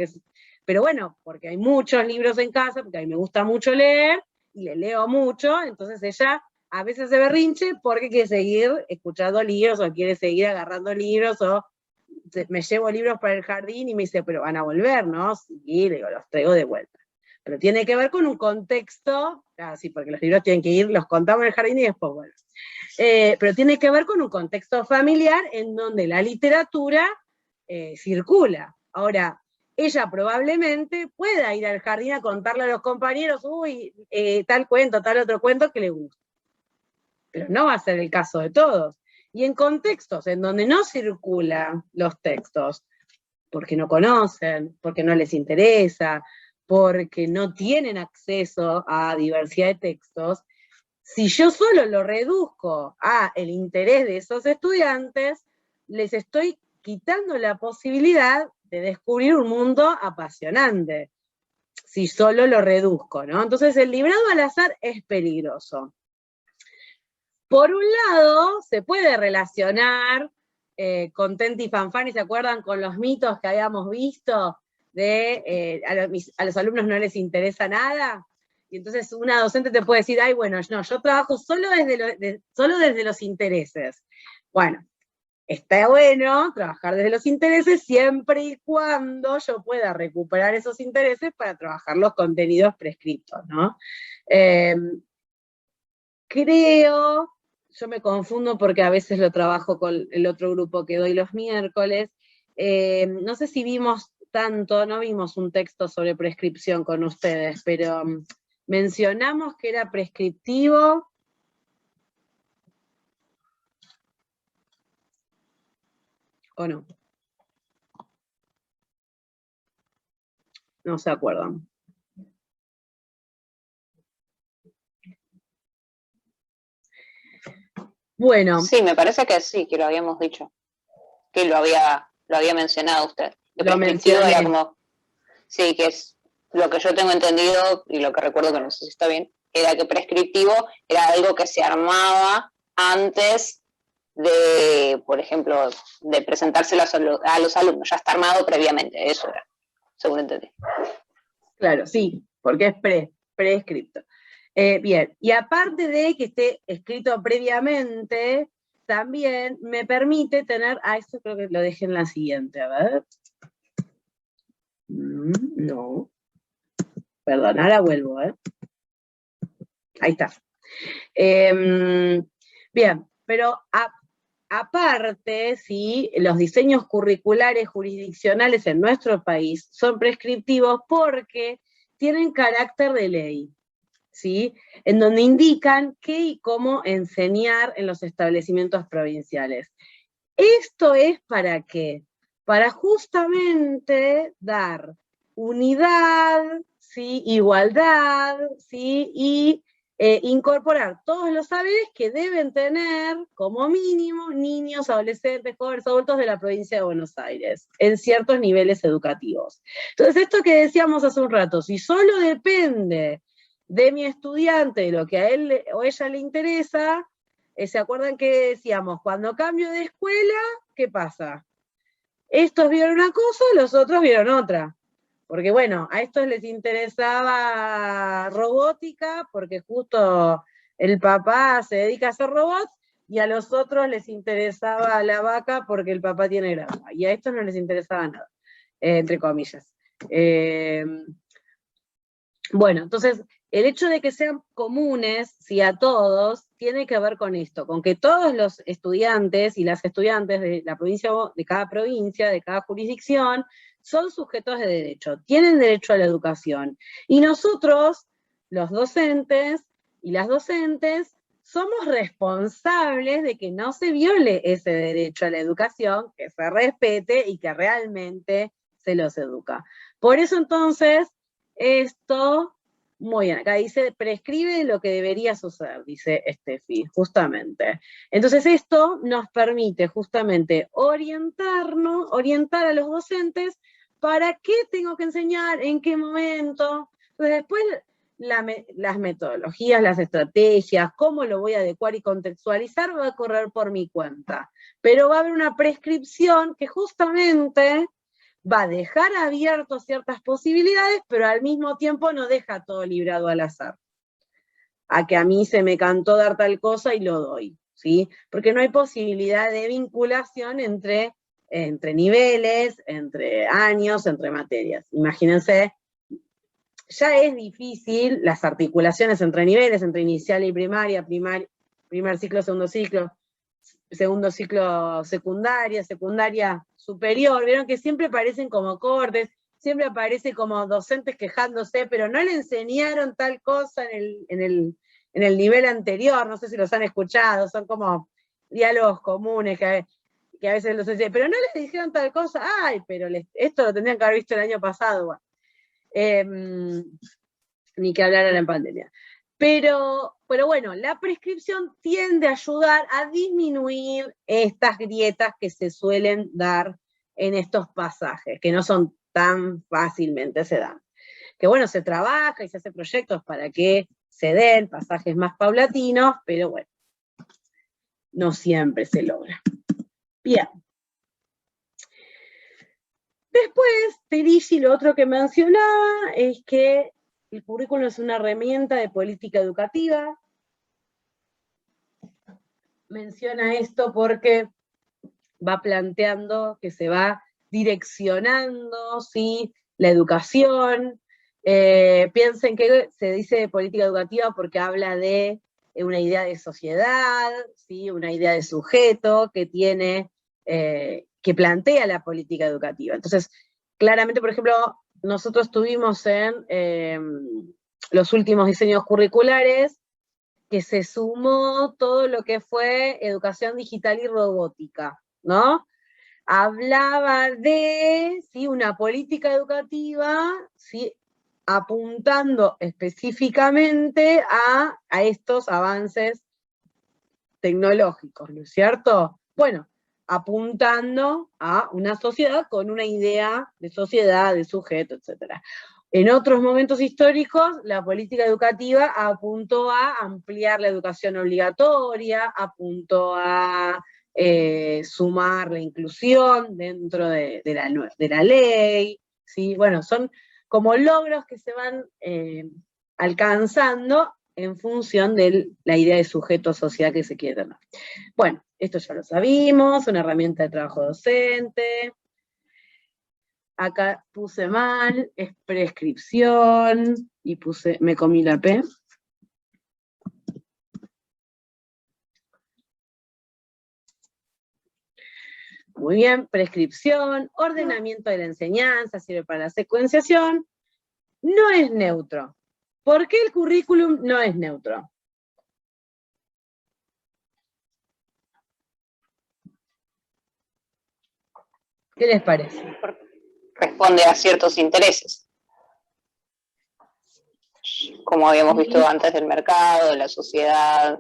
S1: pero bueno, porque hay muchos libros en casa, porque a mí me gusta mucho leer, y le leo mucho, entonces ella a veces se berrinche porque quiere seguir escuchando libros, o quiere seguir agarrando libros, o me llevo libros para el jardín, y me dice, pero van a volver, ¿no? Sí, le digo, los traigo de vuelta. Pero tiene que ver con un contexto, sí, porque los libros tienen que ir, los contamos en el jardín y después vuelven. Pero tiene que ver con un contexto familiar en donde la literatura circula. Ahora, ella probablemente pueda ir al jardín a contarle a los compañeros, uy, tal cuento, tal otro cuento que le gusta. Pero no va a ser el caso de todos. Y en contextos en donde no circulan los textos, porque no conocen, porque no les interesa, porque no tienen acceso a diversidad de textos, si yo solo lo reduzco a el interés de esos estudiantes, les estoy quitando la posibilidad de descubrir un mundo apasionante, si solo lo reduzco, ¿no? Entonces el librado al azar es peligroso. Por un lado, se puede relacionar con Tenti Fanfani, ¿se acuerdan? Con los mitos que habíamos visto de a los alumnos no les interesa nada, y entonces una docente te puede decir, ay, bueno, no, yo trabajo solo desde los intereses. Bueno, está bueno trabajar desde los intereses siempre y cuando yo pueda recuperar esos intereses para trabajar los contenidos prescriptos, ¿no? Creo, yo me confundo porque a veces lo trabajo con el otro grupo que doy los miércoles, no sé si vimos tanto, no vimos un texto sobre prescripción con ustedes, pero mencionamos que era prescriptivo. ¿O no? No se acuerdan. Bueno.
S6: Sí, me parece que sí, que lo habíamos dicho. Que lo había mencionado usted.
S1: Lo mencioné.
S6: Era como, sí, que es lo que yo tengo entendido, y lo que recuerdo, que no sé si está bien, era que prescriptivo era algo que se armaba antes de, por ejemplo, de presentárselo a los alumnos. Ya está armado previamente, eso era, según entendí.
S1: Claro, sí, porque es prescripto. Bien, y aparte de que esté escrito previamente, también me permite tener, esto creo que lo dejé en la siguiente, a ver. No. Perdón, ahora vuelvo, Ahí está. Bien, pero aparte, sí, los diseños curriculares jurisdiccionales en nuestro país son prescriptivos porque tienen carácter de ley, ¿sí? En donde indican qué y cómo enseñar en los establecimientos provinciales. ¿Esto es para qué? Para justamente dar unidad, ¿sí? Igualdad, ¿sí? Y incorporar todos los saberes que deben tener, como mínimo, niños, adolescentes, jóvenes, adultos de la provincia de Buenos Aires, en ciertos niveles educativos. Entonces, esto que decíamos hace un rato, si solo depende de mi estudiante, de lo que a él o ella le interesa, ¿se acuerdan que decíamos? Cuando cambio de escuela, ¿qué pasa? Estos vieron una cosa, los otros vieron otra. Porque bueno, a estos les interesaba robótica, porque justo el papá se dedica a hacer robots, y a los otros les interesaba la vaca porque el papá tiene granja, y a estos no les interesaba nada, entre comillas. Bueno, entonces, el hecho de que sean comunes, sí, a todos, tiene que ver con esto, con que todos los estudiantes y las estudiantes de la provincia, de cada provincia, de cada jurisdicción, son sujetos de derecho, tienen derecho a la educación. Y nosotros, los docentes y las docentes, somos responsables de que no se viole ese derecho a la educación, que se respete y que realmente se los educa. Por eso entonces, esto, muy bien, acá dice, prescribe lo que debería suceder, dice Steffi, justamente. Entonces esto nos permite justamente orientar a los docentes para qué tengo que enseñar, en qué momento. Entonces después las metodologías, las estrategias, cómo lo voy a adecuar y contextualizar va a correr por mi cuenta. Pero va a haber una prescripción que justamente va a dejar abiertas ciertas posibilidades, pero al mismo tiempo no deja todo librado al azar. A que a mí se me cantó dar tal cosa y lo doy, ¿sí? Porque no hay posibilidad de vinculación entre niveles, entre años, entre materias. Imagínense, ya es difícil las articulaciones entre niveles, entre inicial y primaria, primer ciclo, segundo ciclo secundaria, secundaria superior. Vieron que siempre aparecen como cortes, siempre aparece como docentes quejándose, pero no le enseñaron tal cosa en el nivel anterior, no sé si los han escuchado, son como diálogos comunes que a veces los dicen, pero no les dijeron tal cosa, ay, pero esto lo tendrían que haber visto el año pasado, bueno. Ni que hablar en pandemia. Pero bueno, la prescripción tiende a ayudar a disminuir estas grietas que se suelen dar en estos pasajes, que no son tan fácilmente se dan. Que bueno, se trabaja y se hace proyectos para que se den pasajes más paulatinos, pero bueno, no siempre se logra. Bien. Después, Perici, lo otro que mencionaba es que el currículum es una herramienta de política educativa. Menciona esto porque va planteando que se va direccionando, ¿sí?, la educación. Piensen que se dice de política educativa porque habla de una idea de sociedad, ¿sí?, una idea de sujeto que tiene, que plantea la política educativa. Entonces, claramente, por ejemplo, nosotros tuvimos en los últimos diseños curriculares que se sumó todo lo que fue educación digital y robótica, ¿no? Hablaba de, ¿sí?, una política educativa, ¿sí?, apuntando específicamente a estos avances tecnológicos, ¿no es cierto? Bueno, apuntando a una sociedad con una idea de sociedad, de sujeto, etc. En otros momentos históricos, la política educativa apuntó a ampliar la educación obligatoria, apuntó a sumar la inclusión dentro de la ley, ¿sí? Bueno, son como logros que se van alcanzando en función de la idea de sujeto social que se quiere tener. Bueno, esto ya lo sabimos, una herramienta de trabajo docente. Acá puse mal, es prescripción, y me comí la P. Muy bien, prescripción, ordenamiento de la enseñanza, sirve para la secuenciación. No es neutro. ¿Por qué el currículum no es neutro? ¿Qué les parece?
S6: Responde a ciertos intereses, como habíamos visto antes, del mercado, de la sociedad,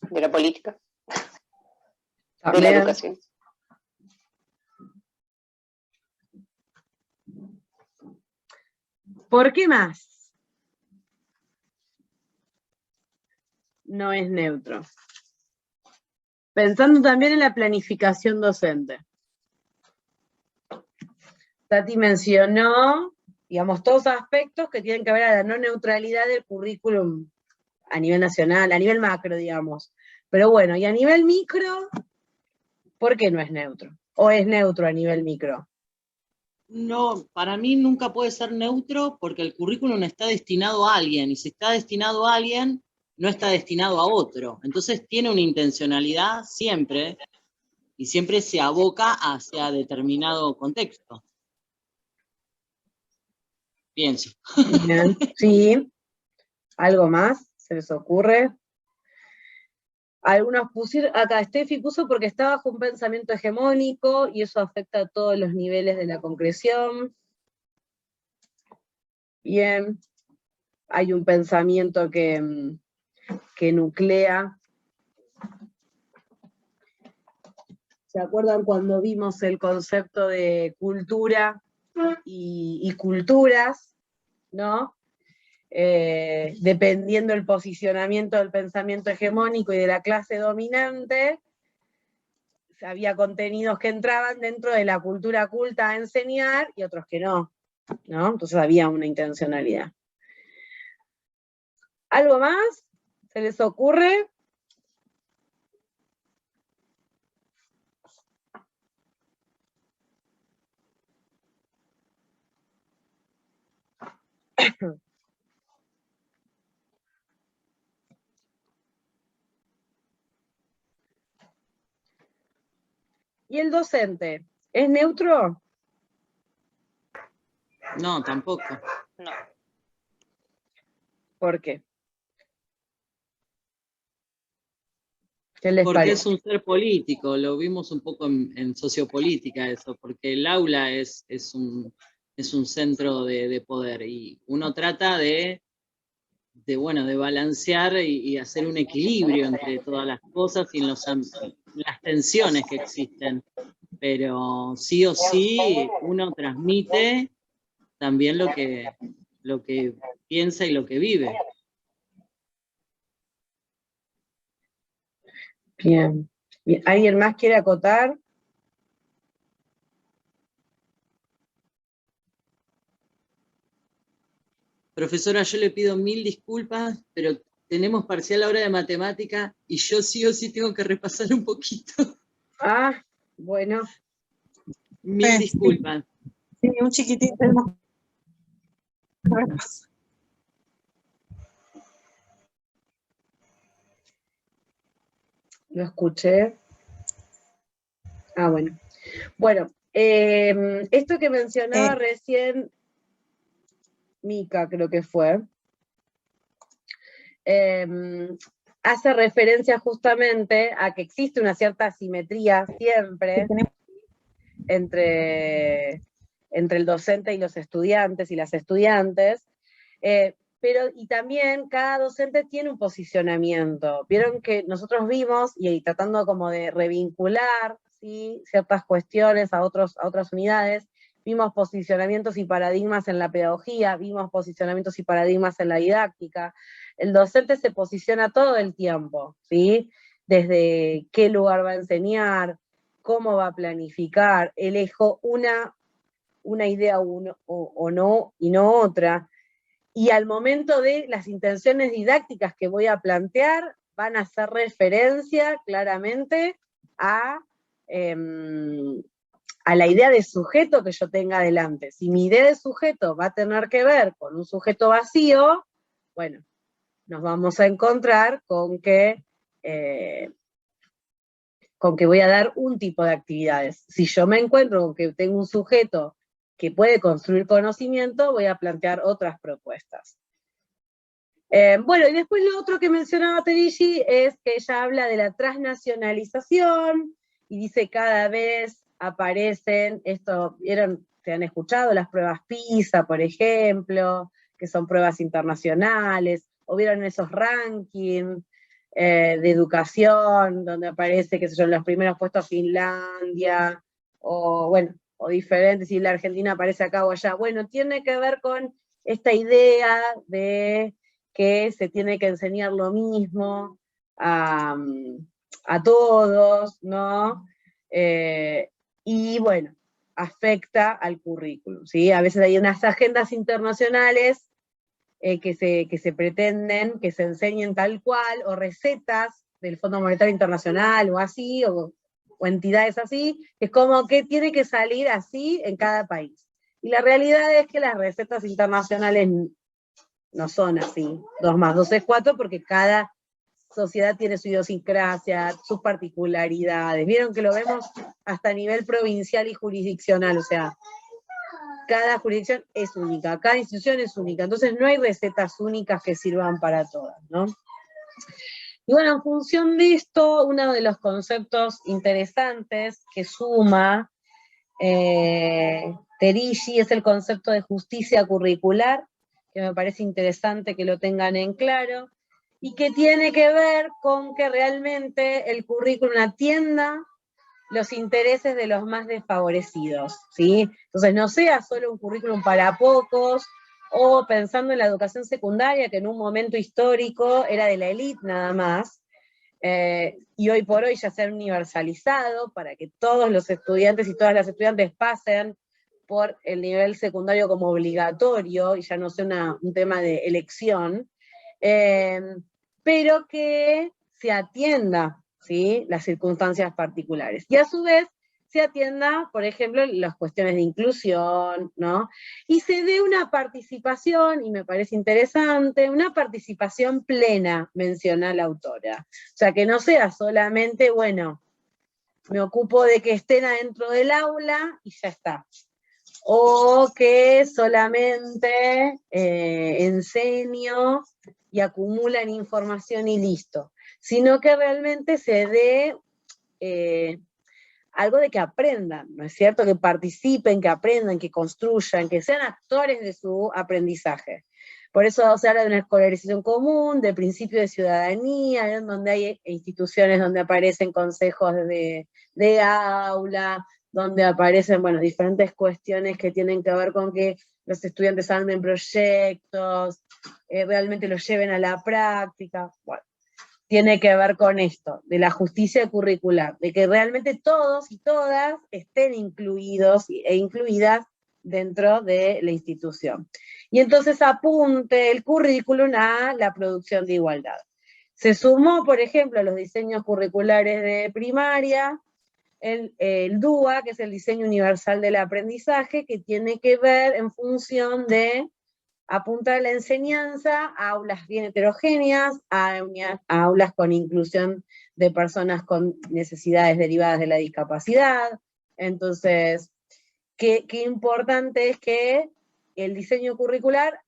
S6: de la política, de la educación.
S1: ¿Por qué más no es neutro? Pensando también en la planificación docente. Tati mencionó, digamos, todos aspectos que tienen que ver a la no neutralidad del currículum a nivel nacional, a nivel macro, digamos. Pero bueno, y a nivel micro, ¿por qué no es neutro? ¿O es neutro a nivel micro?
S7: No, para mí nunca puede ser neutro porque el currículum está destinado a alguien, y si está destinado a alguien, no está destinado a otro. Entonces tiene una intencionalidad siempre, y siempre se aboca hacia determinado contexto. Pienso.
S1: Bien, sí. ¿Algo más se les ocurre? Algunos pusieron, acá Steffi puso porque está bajo un pensamiento hegemónico y eso afecta a todos los niveles de la concreción. Bien, hay un pensamiento que nuclea. ¿Se acuerdan cuando vimos el concepto de cultura y culturas, ¿no? Dependiendo del posicionamiento del pensamiento hegemónico y de la clase dominante, había contenidos que entraban dentro de la cultura culta a enseñar y otros que no, ¿no? Entonces había una intencionalidad. ¿Algo más? ¿Se les ocurre? ¿Y el docente? ¿Es neutro?
S7: No, tampoco.
S6: No.
S1: ¿Por qué? ¿Qué les
S7: Porque
S1: parece?
S7: es un ser político, lo vimos un poco en sociopolítica eso, porque el aula es un centro de poder, y uno trata de balancear y hacer un equilibrio entre todas las cosas y las tensiones que existen. Pero sí o sí uno transmite también lo que piensa y lo que vive.
S1: Bien. Bien. ¿Alguien más quiere acotar?
S7: Profesora, yo le pido 1000 disculpas, pero tenemos parcial ahora de matemática y yo sí o sí tengo que repasar un poquito.
S1: Ah, bueno.
S7: 1000 disculpas.
S3: Sí, un chiquitito.
S1: Lo escuché. Ah, bueno. Bueno, esto que mencionaba recién Mica, creo que fue, hace referencia justamente a que existe una cierta asimetría siempre entre el docente y los estudiantes y las estudiantes, pero y también cada docente tiene un posicionamiento. Vieron que nosotros vimos, y tratando como de revincular, ¿sí?, ciertas cuestiones a otras unidades, vimos posicionamientos y paradigmas en la pedagogía, vimos posicionamientos y paradigmas en la didáctica. El docente se posiciona todo el tiempo, ¿sí? Desde qué lugar va a enseñar, cómo va a planificar, elijo una idea o no, y no otra. Y al momento de las intenciones didácticas que voy a plantear, van a hacer referencia claramente a la idea de sujeto que yo tenga adelante. Si mi idea de sujeto va a tener que ver con un sujeto vacío, bueno, nos vamos a encontrar con que voy a dar un tipo de actividades. Si yo me encuentro con que tengo un sujeto que puede construir conocimiento, voy a plantear otras propuestas. Bueno, y después lo otro que mencionaba Terigi es que ella habla de la transnacionalización, y dice cada vez aparecen, esto, ¿vieron? Se han escuchado las pruebas PISA, por ejemplo, que son pruebas internacionales, o vieron esos rankings de educación, donde aparece, qué sé yo, en los primeros puestos Finlandia, o bueno, o diferentes, si la Argentina aparece acá o allá. Bueno, tiene que ver con esta idea de que se tiene que enseñar lo mismo a todos, ¿no? Y bueno, afecta al currículum, ¿sí? A veces hay unas agendas internacionales que se pretenden que se enseñen tal cual, o recetas del Fondo Monetario Internacional, o así, o entidades así, que es como que tiene que salir así en cada país. Y la realidad es que las recetas internacionales no son así, 2 más 2 es 4, porque cada sociedad tiene su idiosincrasia, sus particularidades. Vieron que lo vemos hasta a nivel provincial y jurisdiccional, o sea, cada jurisdicción es única, cada institución es única, entonces no hay recetas únicas que sirvan para todas, ¿no? Y bueno, en función de esto, uno de los conceptos interesantes que suma Terigi es el concepto de justicia curricular, que me parece interesante que lo tengan en claro, y que tiene que ver con que realmente el currículum atienda los intereses de los más desfavorecidos, ¿sí? Entonces no sea solo un currículum para pocos, o pensando en la educación secundaria, que en un momento histórico era de la élite nada más, y hoy por hoy ya se ha universalizado para que todos los estudiantes y todas las estudiantes pasen por el nivel secundario como obligatorio, y ya no sea un tema de elección, pero que se atienda, ¿sí?, las circunstancias particulares. Y a su vez se atienda, por ejemplo, las cuestiones de inclusión, ¿no? Y se dé una participación, y me parece interesante, una participación plena, menciona la autora. O sea, que no sea solamente, bueno, me ocupo de que estén adentro del aula y ya está. O que solamente enseño y acumulan información y listo, sino que realmente se dé algo de que aprendan, ¿no es cierto? Que participen, que aprendan, que construyan, que sean actores de su aprendizaje. Por eso se habla de una escolarización común, de principio de ciudadanía, en donde hay instituciones donde aparecen consejos de aula, donde aparecen, bueno, diferentes cuestiones que tienen que ver con que los estudiantes armen proyectos, realmente los lleven a la práctica. Bueno, tiene que ver con esto, de la justicia curricular, de que realmente todos y todas estén incluidos e incluidas dentro de la institución. Y entonces apunte el currículum a la producción de igualdad. Se sumó, por ejemplo, a los diseños curriculares de primaria, el DUA, que es el diseño universal del aprendizaje, que tiene que ver en función de apuntar a la enseñanza a aulas bien heterogéneas, a aulas con inclusión de personas con necesidades derivadas de la discapacidad. Entonces, qué importante es que el diseño curricular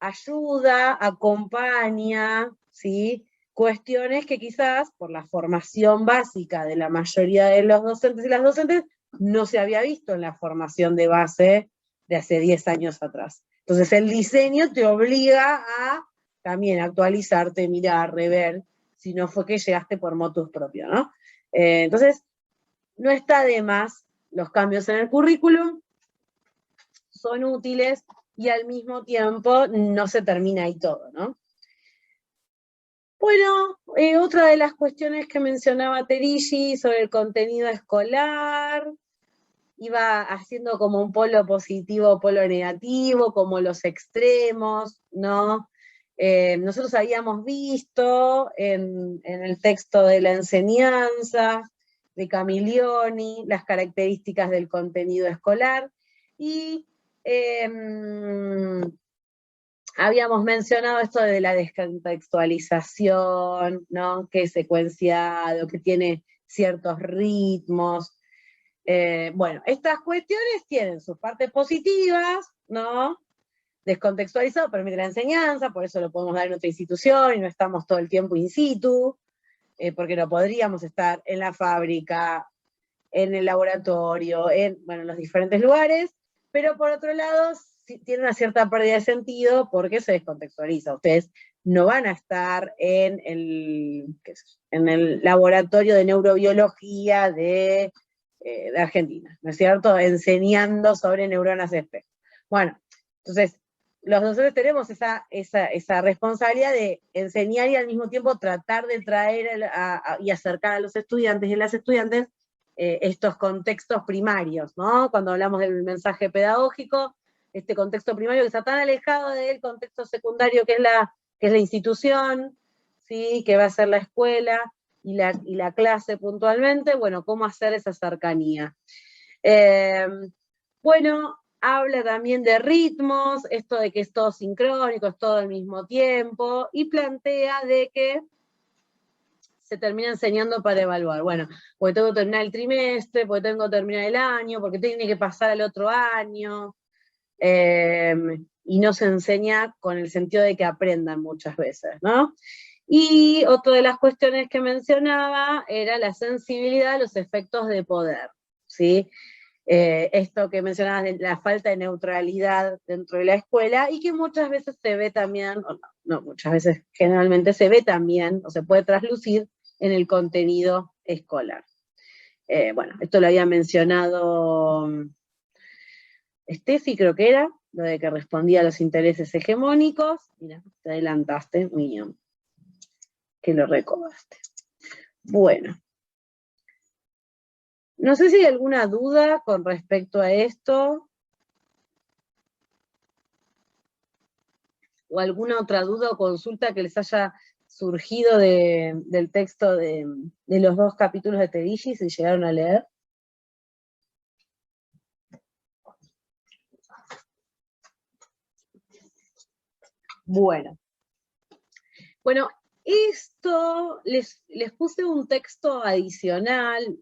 S1: ayuda, acompaña, ¿sí?, cuestiones que quizás por la formación básica de la mayoría de los docentes y las docentes no se había visto en la formación de base de hace 10 años atrás. Entonces el diseño te obliga a también actualizarte, mirar, rever, si no fue que llegaste por motus propio, ¿no? Entonces, no está de más los cambios en el currículum, son útiles, y al mismo tiempo no se termina ahí todo, ¿no? Bueno, otra de las cuestiones que mencionaba Terigi sobre el contenido escolar, iba haciendo como un polo positivo, polo negativo, como los extremos, ¿no? Nosotros habíamos visto en el texto de la enseñanza de Camiglioni las características del contenido escolar, y habíamos mencionado esto de la descontextualización, ¿no?, que es secuenciado, que tiene ciertos ritmos. Bueno, estas cuestiones tienen sus partes positivas, ¿no? Descontextualizado permite la enseñanza, por eso lo podemos dar en otra institución y no estamos todo el tiempo in situ, porque no podríamos estar en la fábrica, en el laboratorio, en los diferentes lugares, pero por otro lado tiene una cierta pérdida de sentido porque se descontextualiza. Ustedes no van a estar en el laboratorio de neurobiología de Argentina, ¿no es cierto?, enseñando sobre neuronas de espejo. Bueno, entonces, los docentes tenemos esa responsabilidad de enseñar y al mismo tiempo tratar de traer y acercar a los estudiantes y las estudiantes estos contextos primarios, ¿no? Cuando hablamos del mensaje pedagógico, este contexto primario que está tan alejado del contexto secundario que es la institución, ¿sí? Que va a ser la escuela y la clase puntualmente, bueno, cómo hacer esa cercanía. Bueno, habla también de ritmos, esto de que es todo sincrónico, es todo al mismo tiempo, y plantea de que se termina enseñando para evaluar. Bueno, porque tengo que terminar el trimestre, porque tengo que terminar el año, porque tiene que pasar al otro año, y no se enseña con el sentido de que aprendan muchas veces, ¿no? Y otra de las cuestiones que mencionaba era la sensibilidad a los efectos de poder, ¿sí? Esto que mencionabas de la falta de neutralidad dentro de la escuela, y que muchas veces se ve también, no muchas veces, generalmente se ve también, o se puede traslucir en el contenido escolar. Bueno, esto lo había mencionado Steffi, creo que era, lo de que respondía a los intereses hegemónicos. Mira, te adelantaste, mío, que lo recordaste. Bueno. No sé si hay alguna duda con respecto a esto, o alguna otra duda o consulta que les haya surgido del texto de los 2 capítulos de Terigi, si llegaron a leer. Bueno, esto, les puse un texto adicional,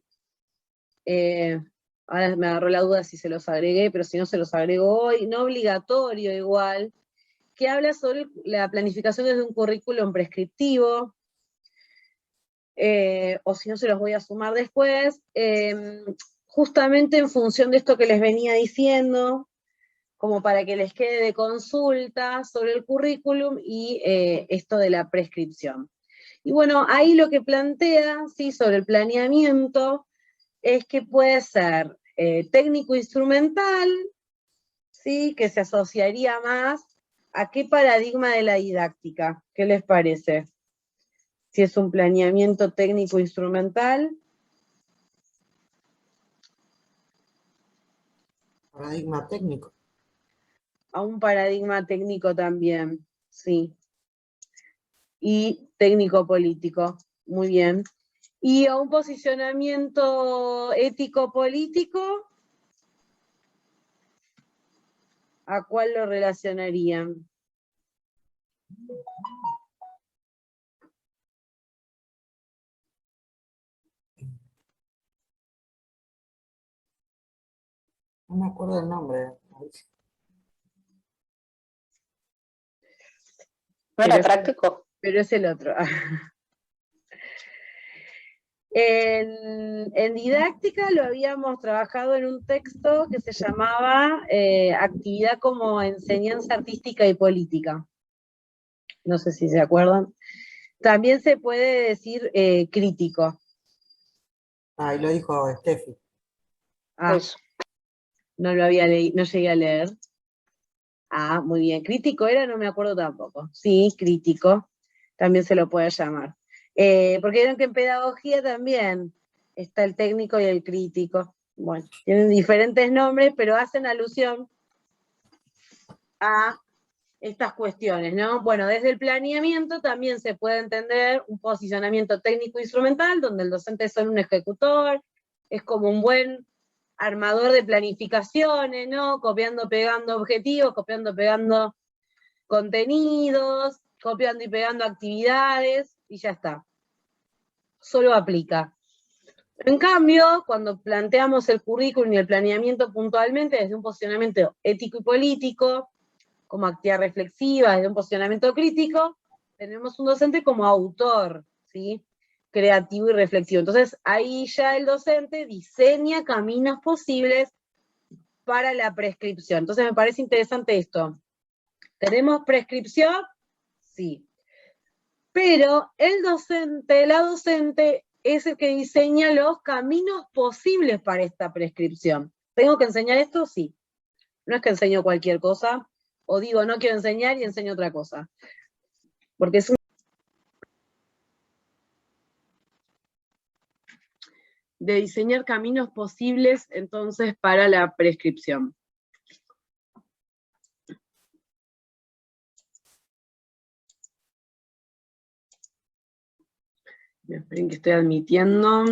S1: ahora me agarró la duda si se los agregué, pero si no se los agrego hoy, no obligatorio igual, que habla sobre la planificación desde un currículum prescriptivo, o si no se los voy a sumar después, justamente en función de esto que les venía diciendo, como para que les quede de consulta sobre el currículum y esto de la prescripción. Y bueno, ahí lo que plantea, ¿sí? Sobre el planeamiento, es que puede ser técnico-instrumental, ¿sí? Que se asociaría más a qué paradigma de la didáctica. ¿Qué les parece? Si es un planeamiento técnico-instrumental.
S2: Paradigma técnico.
S1: A un paradigma técnico también, sí. Y técnico-político, muy bien. Y a un posicionamiento ético-político, ¿a cuál lo relacionarían?
S2: No me acuerdo el nombre.
S6: ¿No era práctico?
S1: Pero es el otro. En didáctica lo habíamos trabajado en un texto que se llamaba Actividad como enseñanza artística y política. No sé si se acuerdan. También se puede decir crítico.
S2: Ahí lo dijo Steffi.
S1: Ah,
S6: Eso.
S1: no lo había leído, no llegué a leer. Ah, muy bien. ¿Crítico era? No me acuerdo tampoco. Sí, crítico. También se lo puede llamar. Porque vieron que en pedagogía también está el técnico y el crítico. Bueno, tienen diferentes nombres, pero hacen alusión a estas cuestiones, ¿no? Bueno, desde el planeamiento también se puede entender un posicionamiento técnico-instrumental, donde el docente es solo un ejecutor, es como un buen armador de planificaciones, ¿no? Copiando, pegando objetivos, copiando, pegando contenidos, copiando y pegando actividades, y ya está. Solo aplica. En cambio, cuando planteamos el currículum y el planeamiento puntualmente desde un posicionamiento ético y político, como actividad reflexiva, desde un posicionamiento crítico, tenemos un docente como autor, ¿sí? Creativo y reflexivo. Entonces, ahí ya el docente diseña caminos posibles para la prescripción. Entonces, me parece interesante esto. ¿Tenemos prescripción? Sí. Pero el docente, la docente, es el que diseña los caminos posibles para esta prescripción. ¿Tengo que enseñar esto? Sí. No es que enseño cualquier cosa, o digo, no quiero enseñar y enseño otra cosa. Porque es un... de diseñar caminos posibles entonces para la prescripción. Esperen que estoy admitiendo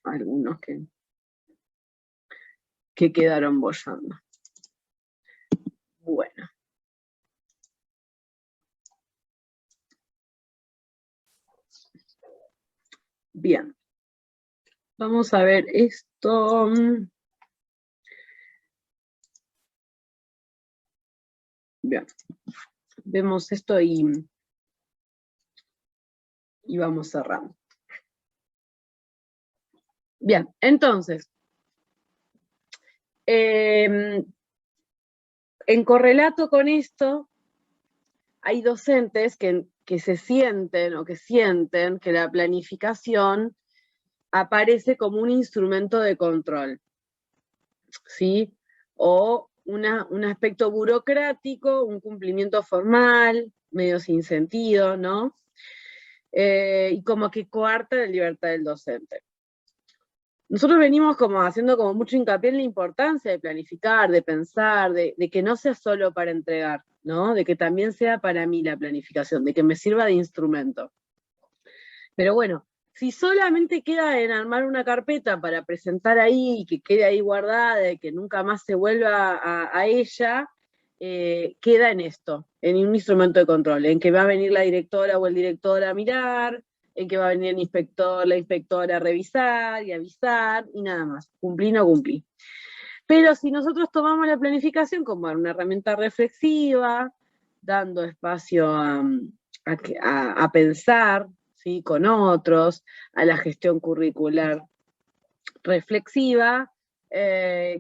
S1: algunos que quedaron bollando. Bueno. Bien. Vamos a ver esto. Bien. Vemos esto y vamos cerrando. Bien, entonces, en correlato con esto, hay docentes que se sienten o que sienten que la planificación aparece como un instrumento de control, ¿sí? O un aspecto burocrático, un cumplimiento formal, medio sin sentido, ¿no? Y como que coarta la libertad del docente. Nosotros venimos como haciendo como mucho hincapié en la importancia de planificar, de pensar, de que no sea solo para entregar, ¿no? De que también sea para mí la planificación, de que me sirva de instrumento. Pero bueno, si solamente queda en armar una carpeta para presentar ahí, y que quede ahí guardada, y que nunca más se vuelva a ella, queda en esto, en un instrumento de control, en que va a venir la directora o el director a mirar, en que va a venir el inspector, la inspectora a revisar y avisar, y nada más, cumplí, no cumplí. Pero si nosotros tomamos la planificación como una herramienta reflexiva, dando espacio a pensar, ¿sí? Con otros, a la gestión curricular reflexiva,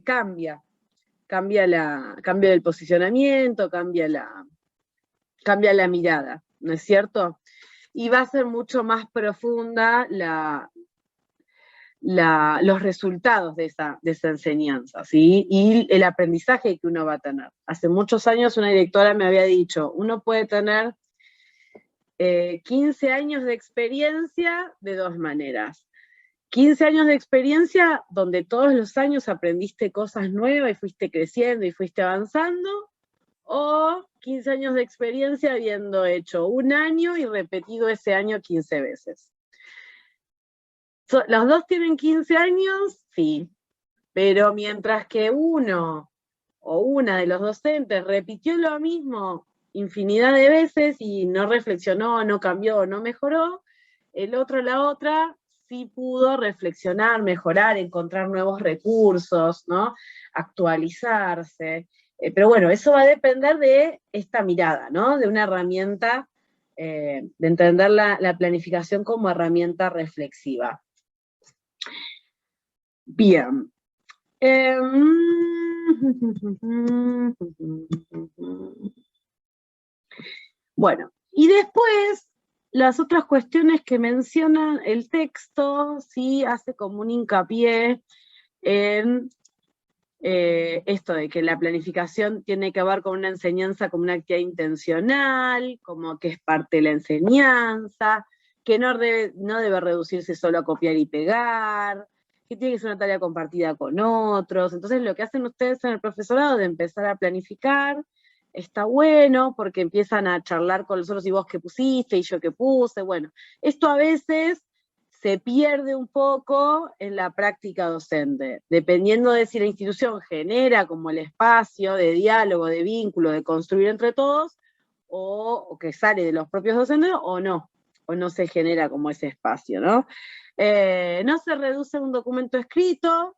S1: cambia el posicionamiento, cambia la mirada, ¿no es cierto? Y va a ser mucho más profunda los resultados de esa enseñanza, ¿sí? Y el aprendizaje que uno va a tener. Hace muchos años una directora me había dicho, uno puede tener 15 años de experiencia de dos maneras. 15 años de experiencia donde todos los años aprendiste cosas nuevas y fuiste creciendo y fuiste avanzando, o 15 años de experiencia habiendo hecho un año y repetido ese año 15 veces. ¿Los dos tienen 15 años? Sí. Pero mientras que uno o una de los docentes repitió lo mismo infinidad de veces y no reflexionó, no cambió, no mejoró, el otro o la otra sí pudo reflexionar, mejorar, encontrar nuevos recursos, ¿no? Actualizarse. Pero bueno, eso va a depender de esta mirada, ¿no? De una herramienta, de entender la planificación como herramienta reflexiva. Bien. Bueno, y después las otras cuestiones que menciona el texto, sí hace como un hincapié en esto de que la planificación tiene que ver con una enseñanza como una actividad intencional, como que es parte de la enseñanza, que no debe reducirse solo a copiar y pegar, que tiene que ser una tarea compartida con otros. Entonces lo que hacen ustedes en el profesorado de empezar a planificar está bueno, porque empiezan a charlar con los otros, y vos qué pusiste, y yo qué puse. Bueno, esto a veces se pierde un poco en la práctica docente, dependiendo de si la institución genera como el espacio de diálogo, de vínculo, de construir entre todos, o que sale de los propios docentes, o no se genera como ese espacio, ¿no? No se reduce a un documento escrito,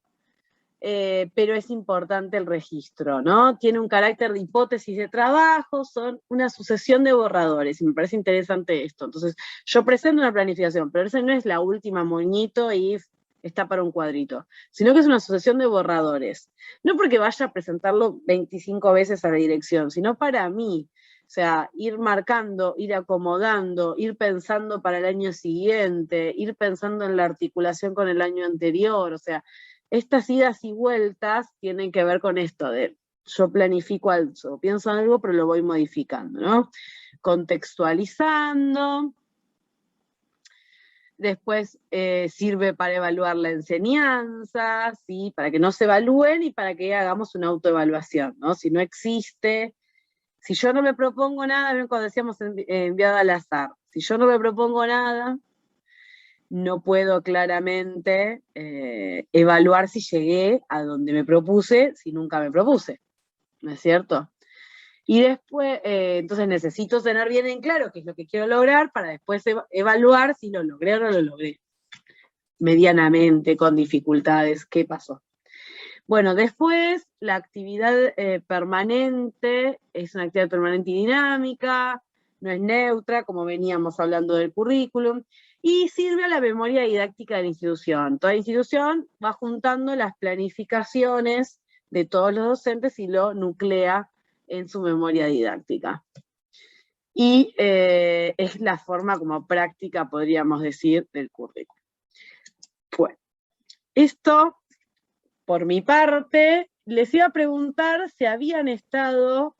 S1: pero es importante el registro, ¿no? Tiene un carácter de hipótesis de trabajo, son una sucesión de borradores, y me parece interesante esto. Entonces, yo presento una planificación, pero esa no es la última moñito y está para un cuadrito, sino que es una sucesión de borradores. No porque vaya a presentarlo 25 veces a la dirección, sino para mí. O sea, ir marcando, ir acomodando, ir pensando para el año siguiente, ir pensando en la articulación con el año anterior. O sea, estas idas y vueltas tienen que ver con esto de yo planifico algo, pienso en algo, pero lo voy modificando, ¿no? Contextualizando. Después sirve para evaluar la enseñanza, ¿sí? Para que no se evalúen y para que hagamos una autoevaluación, ¿no? Si no existe, si yo no me propongo nada, ven cuando decíamos enviado al azar, si yo no me propongo nada, no puedo claramente evaluar si llegué a donde me propuse, si nunca me propuse, ¿no es cierto? Y después, entonces necesito tener bien en claro qué es lo que quiero lograr para después evaluar si lo logré o no lo logré. Medianamente, con dificultades, ¿qué pasó? Bueno, después la actividad permanente es una actividad permanente y dinámica, no es neutra, como veníamos hablando del currículum, y sirve a la memoria didáctica de la institución. Toda institución va juntando las planificaciones de todos los docentes y lo nuclea en su memoria didáctica. Y es la forma como práctica, podríamos decir, del currículum. Bueno, esto, por mi parte, les iba a preguntar si habían estado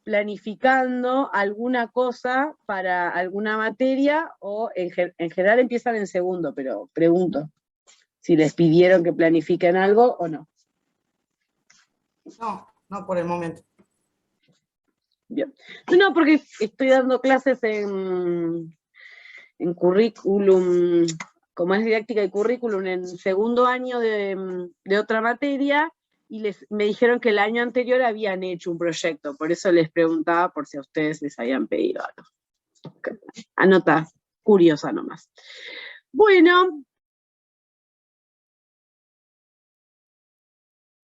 S1: planificando alguna cosa para alguna materia, o en general empiezan en segundo, pero pregunto si les pidieron que planifiquen algo o no.
S2: No, no por el momento.
S1: Bien. No, porque estoy dando clases en currículum, como es didáctica y currículum, en segundo año de otra materia, y me dijeron que el año anterior habían hecho un proyecto, por eso les preguntaba por si a ustedes les habían pedido algo. Okay. Anota, curiosa nomás. Bueno,